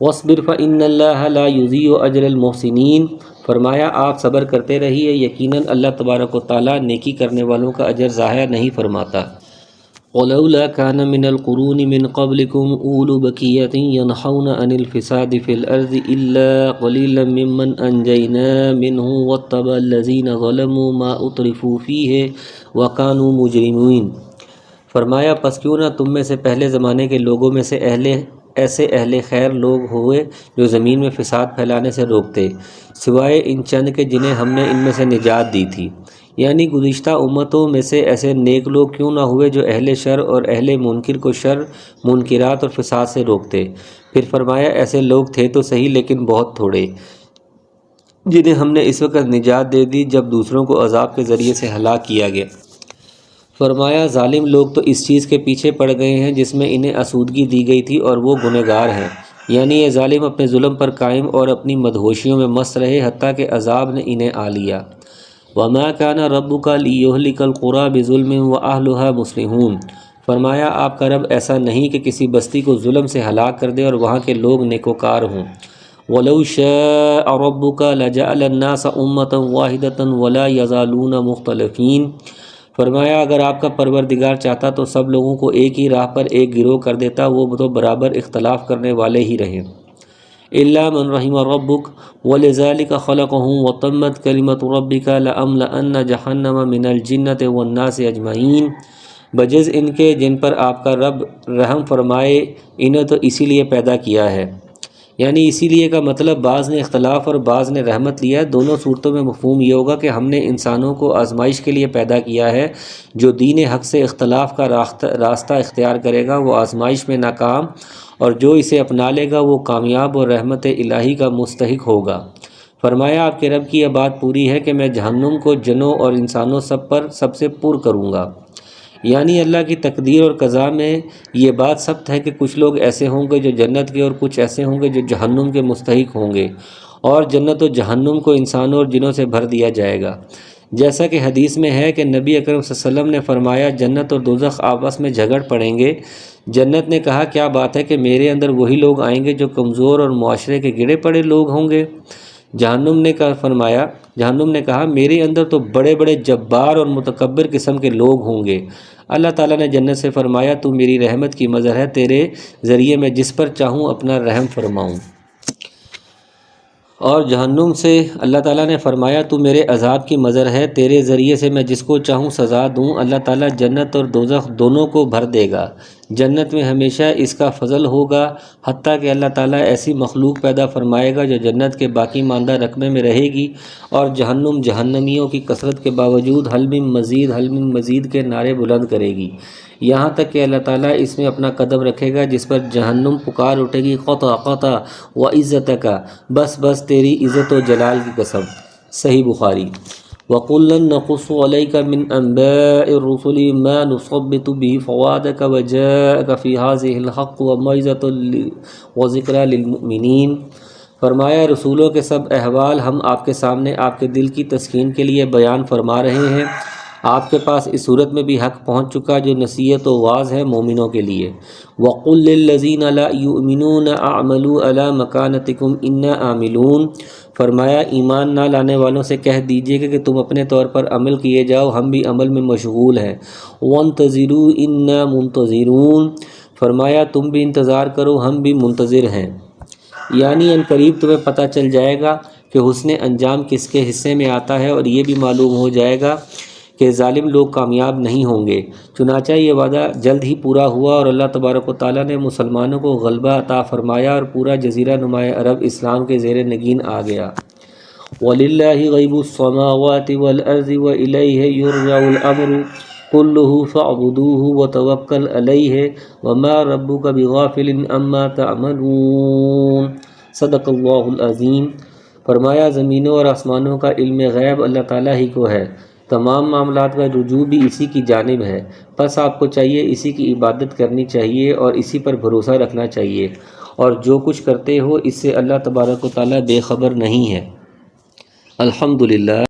وَاصْبِرْ فَإِنَّ اللَّهَ لَا يُضِيعُ أَجْرَ الْمُحْسِنِينَ۔ فرمایا آپ صبر کرتے رہیے، یقیناً اللہ تبارک و تعالیٰ نیکی کرنے والوں کا اجر ضائع نہیں فرماتا۔ وَلَوْلَا كَانَ مِنَ الْقُرُونِ مِنْ قَبْلِكُمْ أُولُو بَقِيَّةٍ يَنْهَوْنَ عَنِ الْفَسَادِ فِي الْأَرْضِ إِلَّا قَلِيلًا مِّمَّنْ أَنْجَيْنَا مِنْهُمْ وَاتَّبَعَ الَّذِينَ ظَلَمُوا مَا أُتْرِفُوا فِيهِ وَكَانُوا مُجْرِمِينَ۔ فرمایا پس کیوں نہ تم میں سے پہلے زمانے کے لوگوں میں سے ایسے اہل خیر لوگ ہوئے جو زمین میں فساد پھیلانے سے روکتے، سوائے ان چند کے جنہیں ہم نے ان میں سے نجات دی تھی۔ یعنی گزشتہ امتوں میں سے ایسے نیک لوگ کیوں نہ ہوئے جو اہل شر اور اہل منکر کو شر، منکرات اور فساد سے روکتے۔ پھر فرمایا ایسے لوگ تھے تو صحیح لیکن بہت تھوڑے، جنہیں ہم نے اس وقت نجات دے دی جب دوسروں کو عذاب کے ذریعے سے ہلاک کیا گیا۔ فرمایا ظالم لوگ تو اس چیز کے پیچھے پڑ گئے ہیں جس میں انہیں اسودگی دی گئی تھی اور وہ گنہگار ہیں، یعنی یہ ظالم اپنے ظلم پر قائم اور اپنی مدہوشیوں میں مست رہے حتیٰ کہ عذاب نے انہیں آ لیا۔ وَمَا كَانَ رَبُّكَ لِيُهْلِكَ الْقُرَىٰ بِظُلْمٍ وَأَهْلُهَا مُصْلِحُونَ۔ فرمایا آپ کا رب ایسا نہیں کہ کسی بستی کو ظلم سے ہلاک کر دے اور وہاں کے لوگ نیکوکار ہوں۔ وَلَوْ شَاءَ رَبُّكَ لَجَعَلَ النَّاسَ أُمَّةً وَاحِدَةً وَلَا يَزَالُونَ مُخْتَلِفِينَ۔ فرمایا اگر آپ کا پروردگار چاہتا تو سب لوگوں کو ایک ہی راہ پر ایک گروہ کر دیتا، وہ تو برابر اختلاف کرنے والے ہی رہیں۔ إِلَّا مَنْ رَحِمَ رَبُّكَ وَلِذَلِكَ خَلَقَهُمْ وَتَمَّتْ كَلِمَةُ رَبِّكَ لَأَمْلَأَنَّ جَهَنَّمَ مِنَ الْجِنَّةِ وَالنَّاسِ أَجْمَعِينَ۔ بجز ان کے جن پر آپ کا رب رحم فرمائے، انہیں تو اسی لیے پیدا کیا ہے، یعنی اسی لیے کا مطلب بعض نے اختلاف اور بعض نے رحمت لیا ہے۔ دونوں صورتوں میں مفہوم یہ ہوگا کہ ہم نے انسانوں کو آزمائش کے لیے پیدا کیا ہے۔ جو دین حق سے اختلاف کا راستہ اختیار کرے گا وہ آزمائش میں ناکام، اور جو اسے اپنا لے گا وہ کامیاب اور رحمت الہی کا مستحق ہوگا۔ فرمایا آپ کے رب کی یہ بات پوری ہے کہ میں جہنم کو جنوں اور انسانوں سب سے پر کروں گا، یعنی اللہ کی تقدیر اور قضا میں یہ بات ثبت ہے کہ کچھ لوگ ایسے ہوں گے جو جنت کے اور کچھ ایسے ہوں گے جو جہنم کے مستحق ہوں گے، اور جنت و جہنم کو انسانوں اور جنوں سے بھر دیا جائے گا۔ جیسا کہ حدیث میں ہے کہ نبی اکرم صلی اللہ علیہ وسلم نے فرمایا جنت اور دوزخ آپس میں جھگڑ پڑیں گے۔ جنت نے کہا کیا بات ہے کہ میرے اندر وہی لوگ آئیں گے جو کمزور اور معاشرے کے گرے پڑے لوگ ہوں گے؟ جہنم نے کہا میرے اندر تو بڑے بڑے جبار اور متکبر قسم کے لوگ ہوں گے۔ اللہ تعالیٰ نے جنت سے فرمایا تو میری رحمت کی مظہر ہے، تیرے ذریعے میں جس پر چاہوں اپنا رحم فرماؤں۔ اور جہنم سے اللہ تعالیٰ نے فرمایا تو میرے عذاب کی مظہر ہے، تیرے ذریعے سے میں جس کو چاہوں سزا دوں۔ اللہ تعالیٰ جنت اور دوزخ دونوں کو بھر دے گا، جنت میں ہمیشہ اس کا فضل ہوگا، حتیٰ کہ اللہ تعالیٰ ایسی مخلوق پیدا فرمائے گا جو جنت کے باقی ماندہ رقبے میں رہے گی، اور جہنم جہنمیوں کی کثرت کے باوجود حل من مزید حل من مزید کے نعرے بلند کرے گی، یہاں تک کہ اللہ تعالیٰ اس میں اپنا قدم رکھے گا، جس پر جہنم پکار اٹھے گی، قطع قطع و عزت کا، بس بس تیری عزت و جلال کی قسم۔ صحیح بخاری۔ وَقُلًّا نَقُصُّ عَلَيْكَ مِنْ أَنْبَاءِ الرُّسُلِ مَا نُثَبِّتُ بِهِ فُؤَادَكَ وَجَاءَكَ فِي هَٰذِهِ الْحَقُّ وَمَوْعِظَةٌ وَذِكْرَىٰ لِلْمُؤْمِنِينَ۔ فرمایا رسولوں کے سب احوال ہم آپ کے سامنے آپ کے دل کی تسکین کے لیے بیان فرما رہے ہیں، آپ کے پاس اس صورت میں بھی حق پہنچ چکا جو نصیحت و واعظ ہے مومنوں کے لیے۔ وَقُلْ لِلَّذِينَ لَا يُؤْمِنُونَ اعْمَلُوا عَلَىٰ مَكَانَتِكُمْ إِنَّا عَامِلُونَ۔ فرمایا ایمان نہ لانے والوں سے کہہ دیجئے کہ تم اپنے طور پر عمل کیے جاؤ، ہم بھی عمل میں مشغول ہیں۔ وَانتَظِرُوا إِنَّا مُنتَظِرُونَ۔ فرمایا تم بھی انتظار کرو، ہم بھی منتظر ہیں، یعنی ان قریب تمہیں پتہ چل جائے گا کہ حسن انجام کس کے حصے میں آتا ہے، اور یہ بھی معلوم ہو جائے گا کہ ظالم لوگ کامیاب نہیں ہوں گے۔ چنانچہ یہ وعدہ جلد ہی پورا ہوا، اور اللہ تبارک و تعالیٰ نے مسلمانوں کو غلبہ عطا فرمایا، اور پورا جزیرہ نما عرب اسلام کے زیر نگین آ گیا۔ وَلِلَّهِ غَيْبُ السَّمَاوَاتِ وَالْأَرْضِ وَإِلَيْهِ يُرْجَعُ الْأَمْرُ كُلُّهُ فَاعْبُدُوهُ وَتَوَكَّلْ عَلَيْهِ وَمَا رَبُّكَ بِغَافِلٍ عَمَّا تَعْمَلُونَ۔ صدق اللہ العظیم۔ فرمایا زمینوں اور آسمانوں کا علم غیب اللہ تعالیٰ ہی کو ہے، تمام معاملات کا رجوع بھی اسی کی جانب ہے، بس آپ کو چاہیے اسی کی عبادت کرنی چاہیے اور اسی پر بھروسہ رکھنا چاہیے، اور جو کچھ کرتے ہو اس سے اللہ تبارک و تعالیٰ بے خبر نہیں ہے۔ الحمدللہ۔